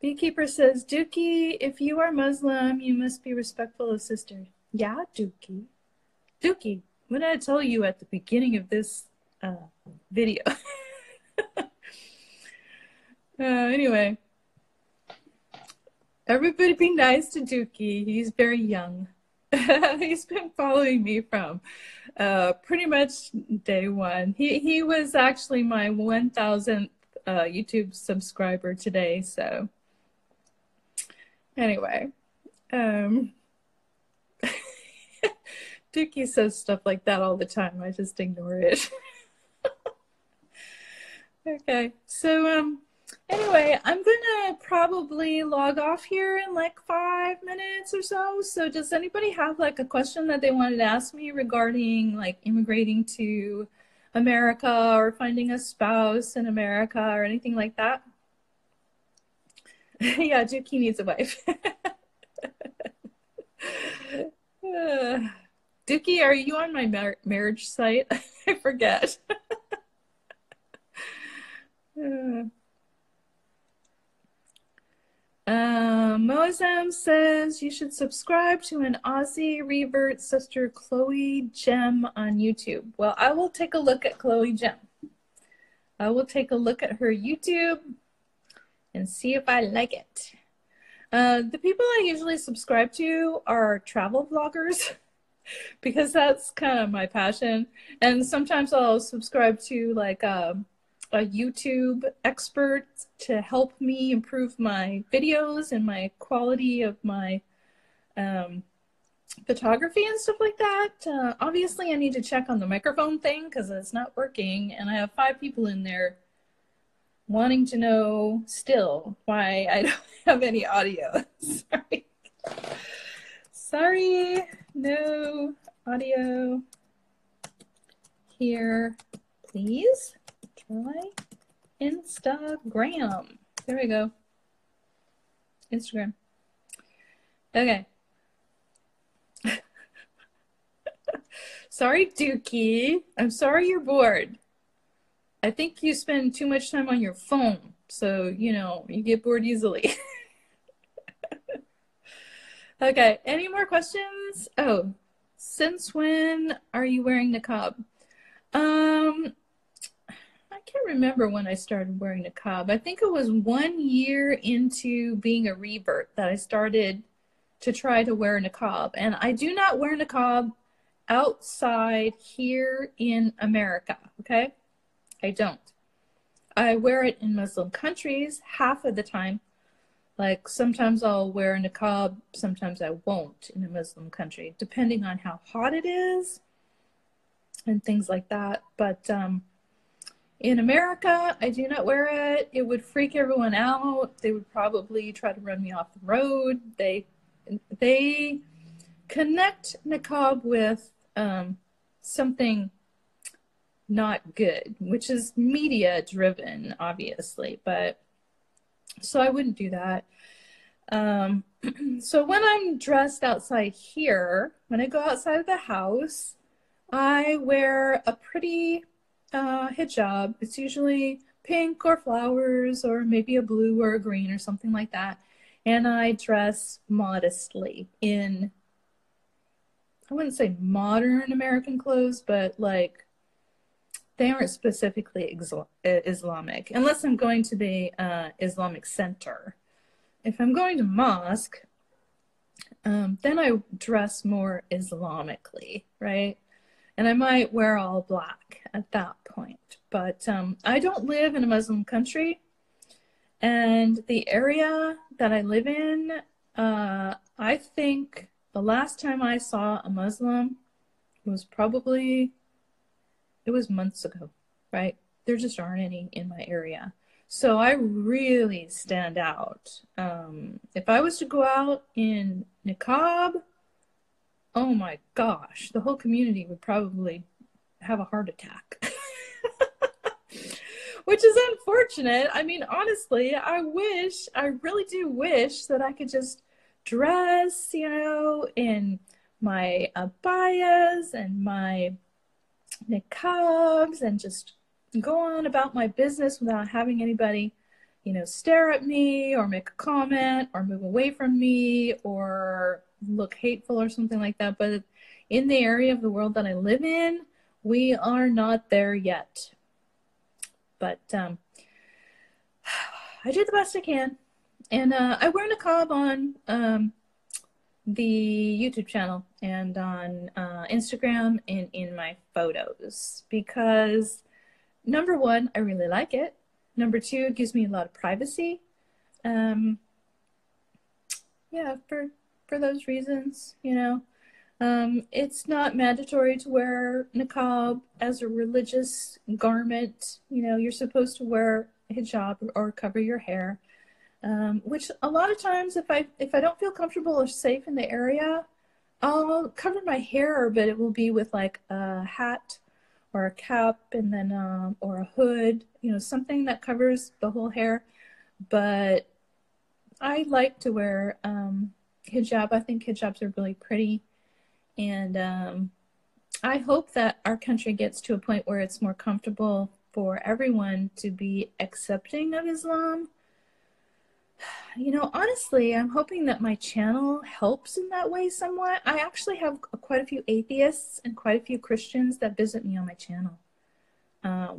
Beekeeper says, Dookie, if you are Muslim, you must be respectful of sisters. Yeah, Dookie. Dookie, what did I tell you at the beginning of this video? Anyway, everybody be nice to Dookie. He's very young. He's been following me from pretty much day one. He was actually my 1,000th YouTube subscriber today. So anyway, Dookie says stuff like that all the time. I just ignore it. Okay, so anyway, I'm gonna probably log off here in like 5 minutes or so. So does anybody have like a question that they wanted to ask me regarding like immigrating to America or finding a spouse in America or anything like that? Yeah, Dookie needs a wife. Dookie, are you on my marriage site? I forget. Moazam says you should subscribe to an Aussie revert sister, Chloe Gem, on YouTube. Well, I will take a look at Chloe Gem. I will take a look at her YouTube and see if I like it. The people I usually subscribe to are travel vloggers because that's kind of my passion. And sometimes I'll subscribe to like a YouTube expert to help me improve my videos and my quality of my photography and stuff like that. Obviously, I need to check on the microphone thing because it's not working, and I have 5 people in there wanting to know still why I don't have any audio. Sorry, no audio here, please. Try Instagram. There we go. Instagram. Okay. Sorry, Dookie. I'm sorry you're bored. I think you spend too much time on your phone, so, you get bored easily. Okay, any more questions? Oh, since when are you wearing niqab? I can't remember when I started wearing niqab. I think it was 1 year into being a revert that I started to try to wear niqab. And I do not wear niqab outside here in America, okay? I don't. I wear it in Muslim countries half of the time. Like sometimes I'll wear a niqab, sometimes I won't in a Muslim country, depending on how hot it is and things like that. But in America, I do not wear it. It would freak everyone out. They would probably try to run me off the road. They connect niqab with something not good, which is media driven, obviously. But so I wouldn't do that. So when I'm dressed outside here, when I go outside of the house, I wear a pretty hijab. It's usually pink or flowers or maybe a blue or a green or something like that. And I dress modestly in, I wouldn't say modern American clothes, but like they aren't specifically Islamic, unless I'm going to the Islamic center. If I'm going to mosque, then I dress more Islamically, right? and I might wear all black at that point. But I don't live in a Muslim country, and the area that I live in, I think the last time I saw a Muslim was probably, it was months ago, right? There just aren't any in my area. So I really stand out. If I was to go out in niqab, oh my gosh, the whole community would probably have a heart attack. Which is unfortunate. I mean, honestly, I really do wish that I could just dress, in my abayas and my niqabs and just go on about my business without having anybody, stare at me or make a comment or move away from me or look hateful or something like that. But in the area of the world that I live in, we are not there yet. But I do the best I can. And I wear niqab on the YouTube channel and on Instagram and in my photos because, number one, I really like it. Number two, it gives me a lot of privacy. Yeah, for those reasons, it's not mandatory to wear niqab as a religious garment. You're supposed to wear hijab or cover your hair, which a lot of times if I don't feel comfortable or safe in the area, I'll cover my hair, but it will be with like a hat or a cap and then or a hood, something that covers the whole hair. But I like to wear hijab. I think hijabs are really pretty. And I hope that our country gets to a point where it's more comfortable for everyone to be accepting of Islam. Honestly, I'm hoping that my channel helps in that way somewhat. I actually have quite a few atheists and quite a few Christians that visit me on my channel,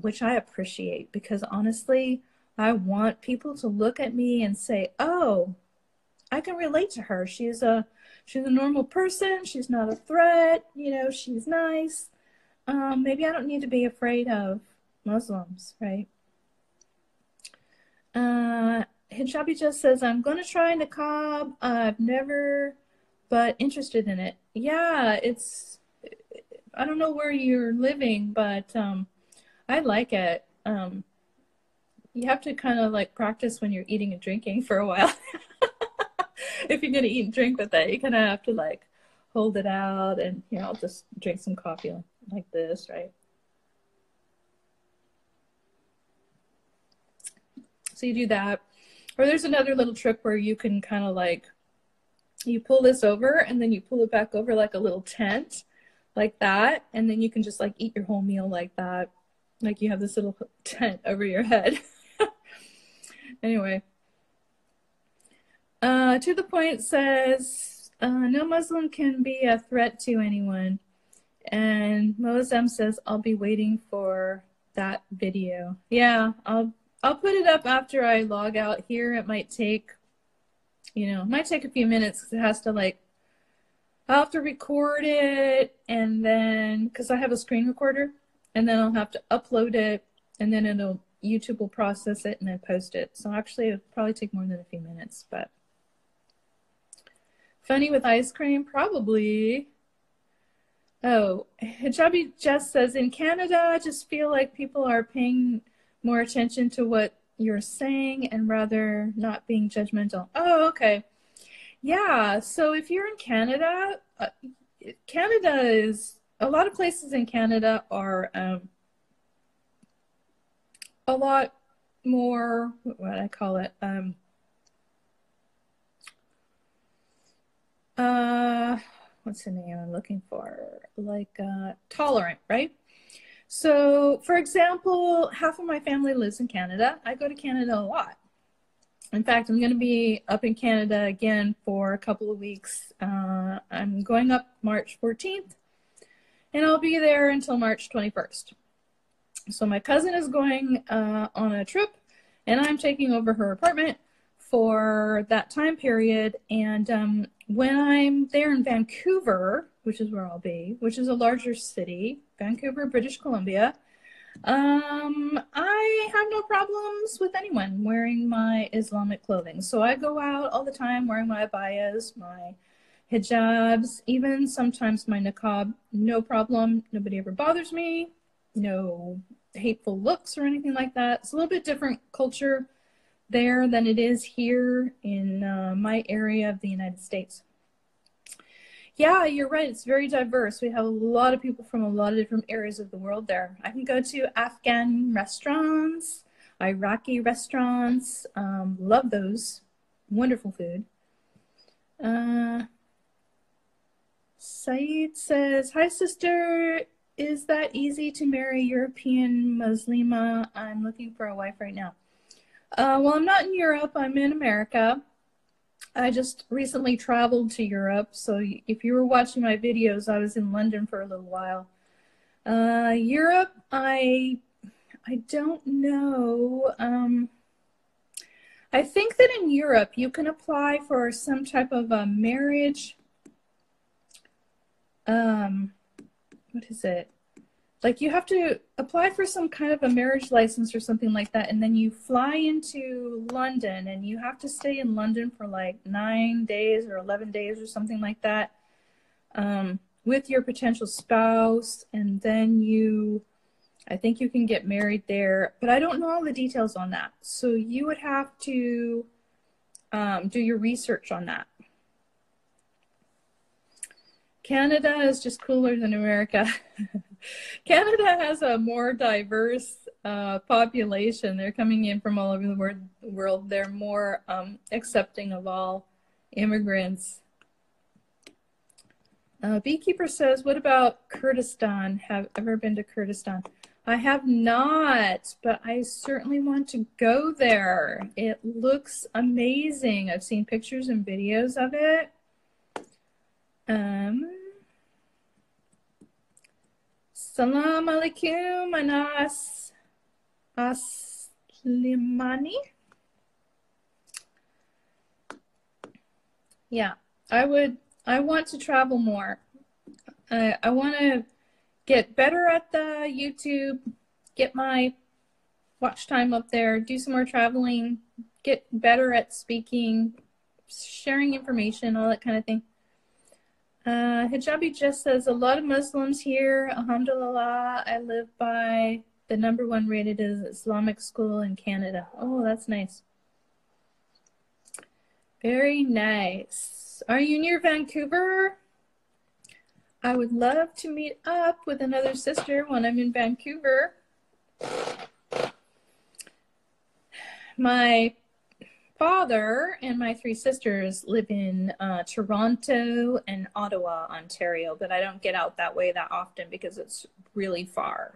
which I appreciate because honestly, I want people to look at me and say, oh, I can relate to her. She's a normal person. She's not a threat. She's nice. Maybe I don't need to be afraid of Muslims, right? Hijabi just says, I'm going to try niqab. I've never, but interested in it. Yeah, I don't know where you're living, but I like it. You have to kind of like practice when you're eating and drinking for a while. If you're going to eat and drink with it, you kind of have to like hold it out and, I'll just drink some coffee like this, right? So you do that. Or there's another little trick where you can kind of like, you pull this over and then you pull it back over like a little tent like that. And then you can just like eat your whole meal like that. Like you have this little tent over your head. Anyway. To the point says, no Muslim can be a threat to anyone. And Mozam says, I'll be waiting for that video. Yeah, I'll put it up after I log out here. It might take, a few minutes because it has to I'll have to record it and then, because I have a screen recorder, and then I'll have to upload it and then YouTube will process it and then post it. So actually it'll probably take more than a few minutes, but. Funny with ice cream? Probably. Oh, Hijabi just says, in Canada, I just feel like people are paying more attention to what you're saying and rather not being judgmental. Oh, okay. Yeah, so if you're in Canada, Canada is, a lot of places in Canada are a lot more, what would I call it? What's the name I'm looking for? Tolerant, right? So, for example, half of my family lives in Canada. I go to Canada a lot. In fact, I'm going to be up in Canada again for a couple of weeks. I'm going up March 14th, and I'll be there until March 21st. So my cousin is going on a trip, and I'm taking over her apartment for that time period. And when I'm there in Vancouver, which is where I'll be, which is a larger city, Vancouver, British Columbia, I have no problems with anyone wearing my Islamic clothing. So I go out all the time wearing my abayas, my hijabs, even sometimes my niqab, no problem. Nobody ever bothers me. No hateful looks or anything like that. It's a little bit different culture there than it is here in my area of the United States. Yeah, you're right. It's very diverse. We have a lot of people from a lot of different areas of the world there. I can go to Afghan restaurants, Iraqi restaurants. Love those. Wonderful food. Saeed says, hi, sister. Is that easy to marry European Muslima? I'm looking for a wife right now. Well, I'm not in Europe. I'm in America. I just recently traveled to Europe, so if you were watching my videos, I was in London for a little while. Europe, I don't know. I think that in Europe you can apply for some type of a marriage. What is it? Like you have to apply for some kind of a marriage license or something like that, and then you fly into London, and you have to stay in London for like 9 days or 11 days or something like that, with your potential spouse, and then I think you can get married there, but I don't know all the details on that. So you would have to do your research on that. Canada is just cooler than America. Canada has a more diverse population. They're coming in from all over the world. They're more accepting of all immigrants. Beekeeper says, what about Kurdistan? Have ever been to Kurdistan? I have not, but I certainly want to go there. It looks amazing. I've seen pictures and videos of it. Salam alaikum, Anas Aslimani. Yeah, I want to travel more. I want to get better at the YouTube, get my watch time up there, do some more traveling, get better at speaking, sharing information, all that kind of thing. Hijabi just says, a lot of Muslims here, alhamdulillah. I live by the #1 rated Islamic school in Canada. Oh, that's nice. Very nice. Are you near Vancouver? I would love to meet up with another sister when I'm in Vancouver. My father and my 3 sisters live in Toronto and Ottawa, Ontario, but I don't get out that way that often because it's really far.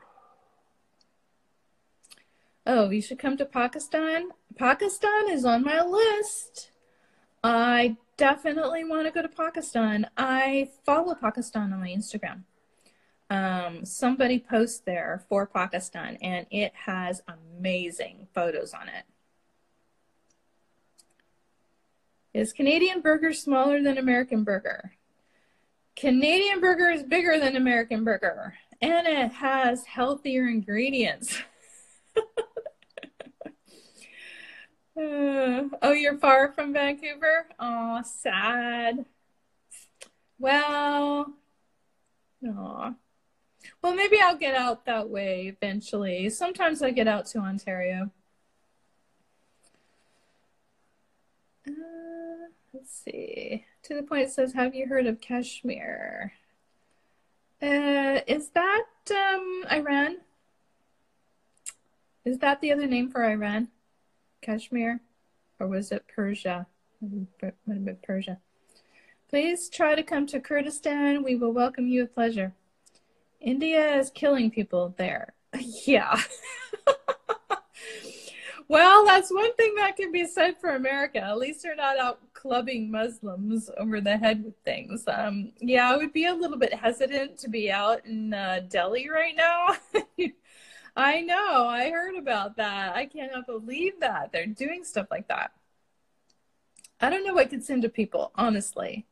Oh, you should come to Pakistan. Pakistan is on my list. I definitely want to go to Pakistan. I follow Pakistan on my Instagram. Somebody posts there for Pakistan, and it has amazing photos on it. Is Canadian burger smaller than American burger? Canadian burger is bigger than American burger, and it has healthier ingredients. Oh, you're far from Vancouver? Oh, sad. Well, aw. Well, maybe I'll get out that way eventually. Sometimes I get out to Ontario. Let's see. To the point it says, have you heard of Kashmir? Is that Iran? Is that the other name for Iran? Kashmir? Or was it Persia? Might have been Persia. Please try to come to Kurdistan. We will welcome you with pleasure. India is killing people there. Yeah. Well, that's one thing that can be said for America. At least they're not out clubbing Muslims over the head with things. Yeah, I would be a little bit hesitant to be out in Delhi right now. I know, I heard about that. I cannot believe that they're doing stuff like that. I don't know what gets into people, honestly.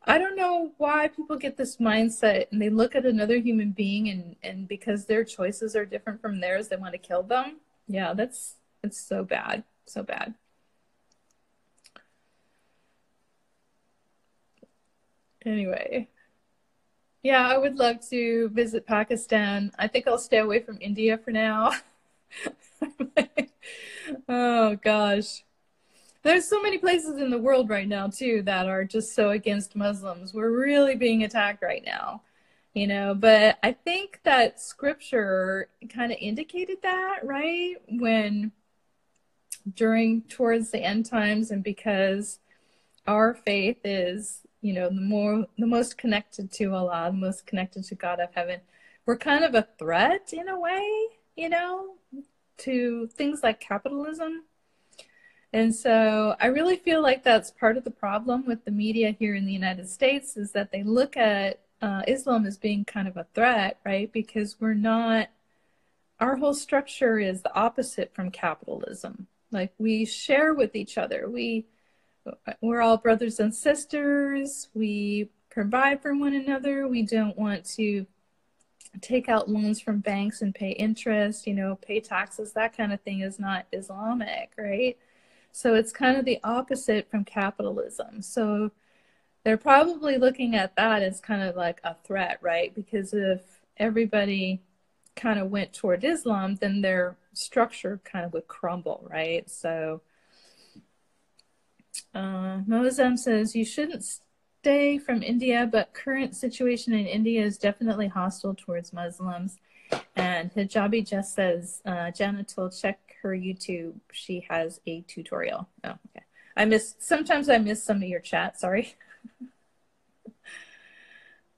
I don't know why people get this mindset and they look at another human being and because their choices are different from theirs, they want to kill them. Yeah, it's so bad. So bad. Anyway, yeah, I would love to visit Pakistan. I think I'll stay away from India for now. Oh gosh. There's so many places in the world right now too that are just so against Muslims. We're really being attacked right now, but I think that scripture kind of indicated that, right? When during towards the end times, and because our faith is, the most connected to Allah, the most connected to God of heaven, we're kind of a threat in a way, you know, to things like capitalism. And so I really feel like that's part of the problem with the media here in the United States, is that they look at Islam as being kind of a threat, right? Because our whole structure is the opposite from capitalism. Like, we share with each other. We're all brothers and sisters. We provide for one another. We don't want to take out loans from banks and pay interest, pay taxes. That kind of thing is not Islamic, right? So it's kind of the opposite from capitalism. So they're probably looking at that as kind of like a threat, right? Because if everybody kind of went toward Islam, then their structure kind of would crumble, right? So Mozam says, you shouldn't stay from India, but current situation in India is definitely hostile towards Muslims. And Hijabi just says, Janatul, check her YouTube. She has a tutorial. Oh, okay. Sometimes I miss some of your chat. Sorry.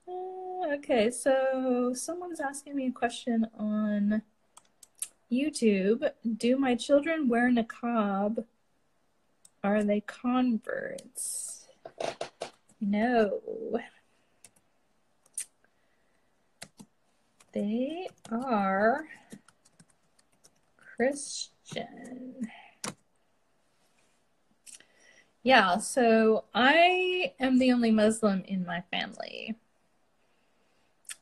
Okay, so someone's asking me a question on YouTube. Do my children wear niqab? Are they converts? No. They are Christian. Yeah, so I am the only Muslim in my family.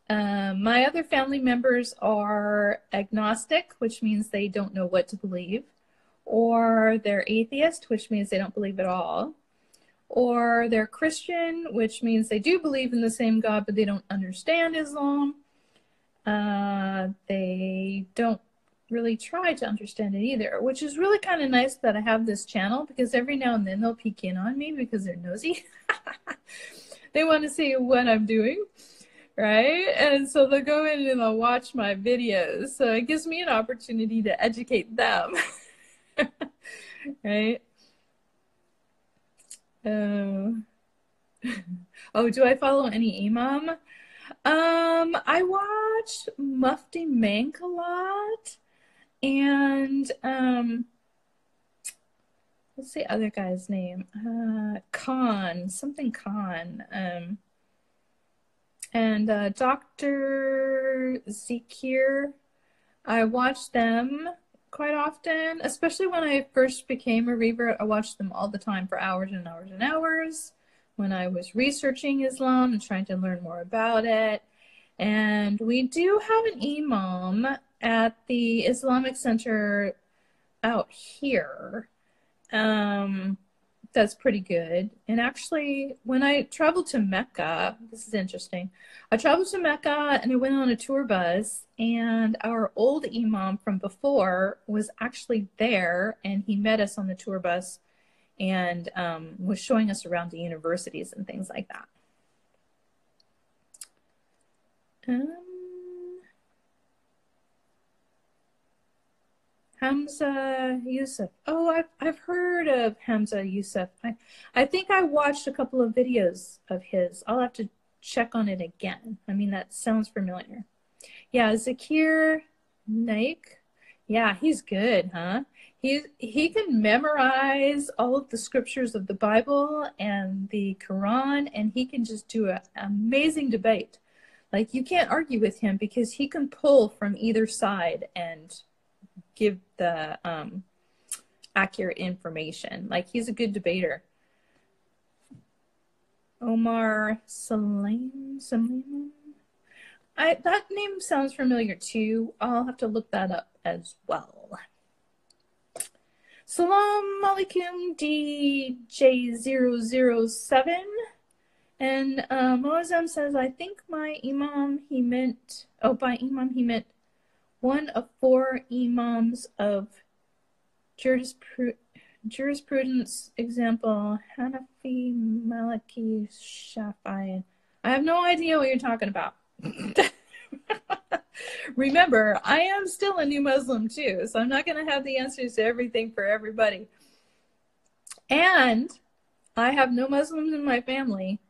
My other family members are agnostic, which means they don't know what to believe, or they're atheist, which means they don't believe at all, or they're Christian, which means they do believe in the same God, but they don't understand Islam. They don't really try to understand it either, which is really kind of nice that I have this channel, because every now and then they'll peek in on me because they're nosy. They want to see what I'm doing, right? And so they'll go in and they'll watch my videos. So it gives me an opportunity to educate them, right? Oh, do I follow any imam? I watch Mufti Menk a lot, and what's the other guy's name? Khan, something Khan. And Dr. Zakir. I watch them quite often, especially when I first became a revert. I watched them all the time for hours and hours and hours when I was researching Islam and trying to learn more about it. And we do have an imam at the Islamic Center out here. That's pretty good. And actually, when I traveled to Mecca, this is interesting. I traveled to Mecca and I went on a tour bus, and our old imam from before was actually there, and he met us on the tour bus and was showing us around the universities and things like that. Hamza Yusuf. Oh, I've heard of Hamza Yusuf. I think I watched a couple of videos of his. I'll have to check on it again. I mean, that sounds familiar. Yeah, Zakir Naik. Yeah, he's good, huh? He can memorize all of the scriptures of the Bible and the Quran, and he can just do an amazing debate. Like, you can't argue with him because he can pull from either side and give the accurate information. Like, he's a good debater. Omar Salim. That name sounds familiar too. I'll have to look that up as well. Salam alaikum DJ007. And Moazem says, I think by imam he meant one of 4 imams of jurisprudence, example, Hanafi, Maliki, Shafi'i. I have no idea what you're talking about. Remember, I am still a new Muslim too, so I'm not going to have the answers to everything for everybody. And I have no Muslims in my family,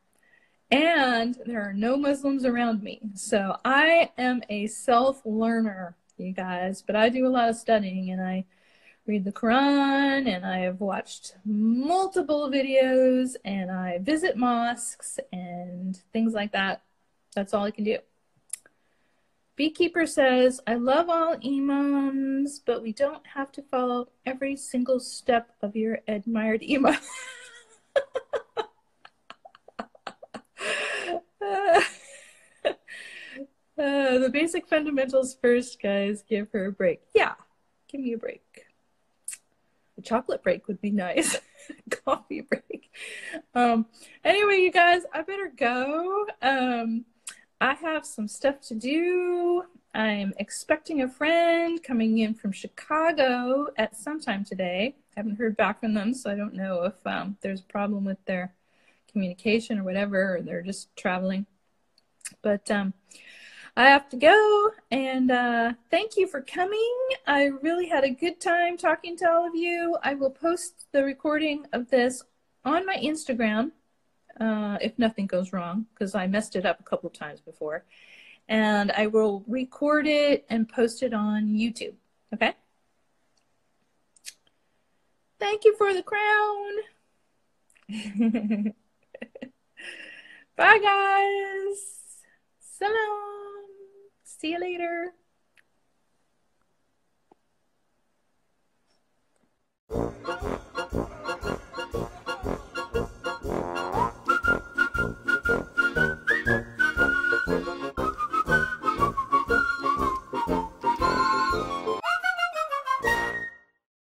and there are no Muslims around me. So I am a self-learner, you guys, but I do a lot of studying, and I read the Quran, and I have watched multiple videos, and I visit mosques and things like that. That's all I can do. Beekeeper says, I love all imams, but we don't have to follow every single step of your admired imam. The basic fundamentals first, guys. Give her a break. Yeah, give me a break. A chocolate break would be nice. Coffee break. Anyway, you guys, I better go. I have some stuff to do. I'm expecting a friend coming in from Chicago at some time today. I haven't heard back from them, so I don't know if there's a problem with their communication or whatever, or they're just traveling. But I have to go, and thank you for coming. I really had a good time talking to all of you. I will post the recording of this on my Instagram, if nothing goes wrong, because I messed it up a couple of times before. And I will record it and post it on YouTube, okay? Thank you for the crown. Bye, guys. Salam. See you later.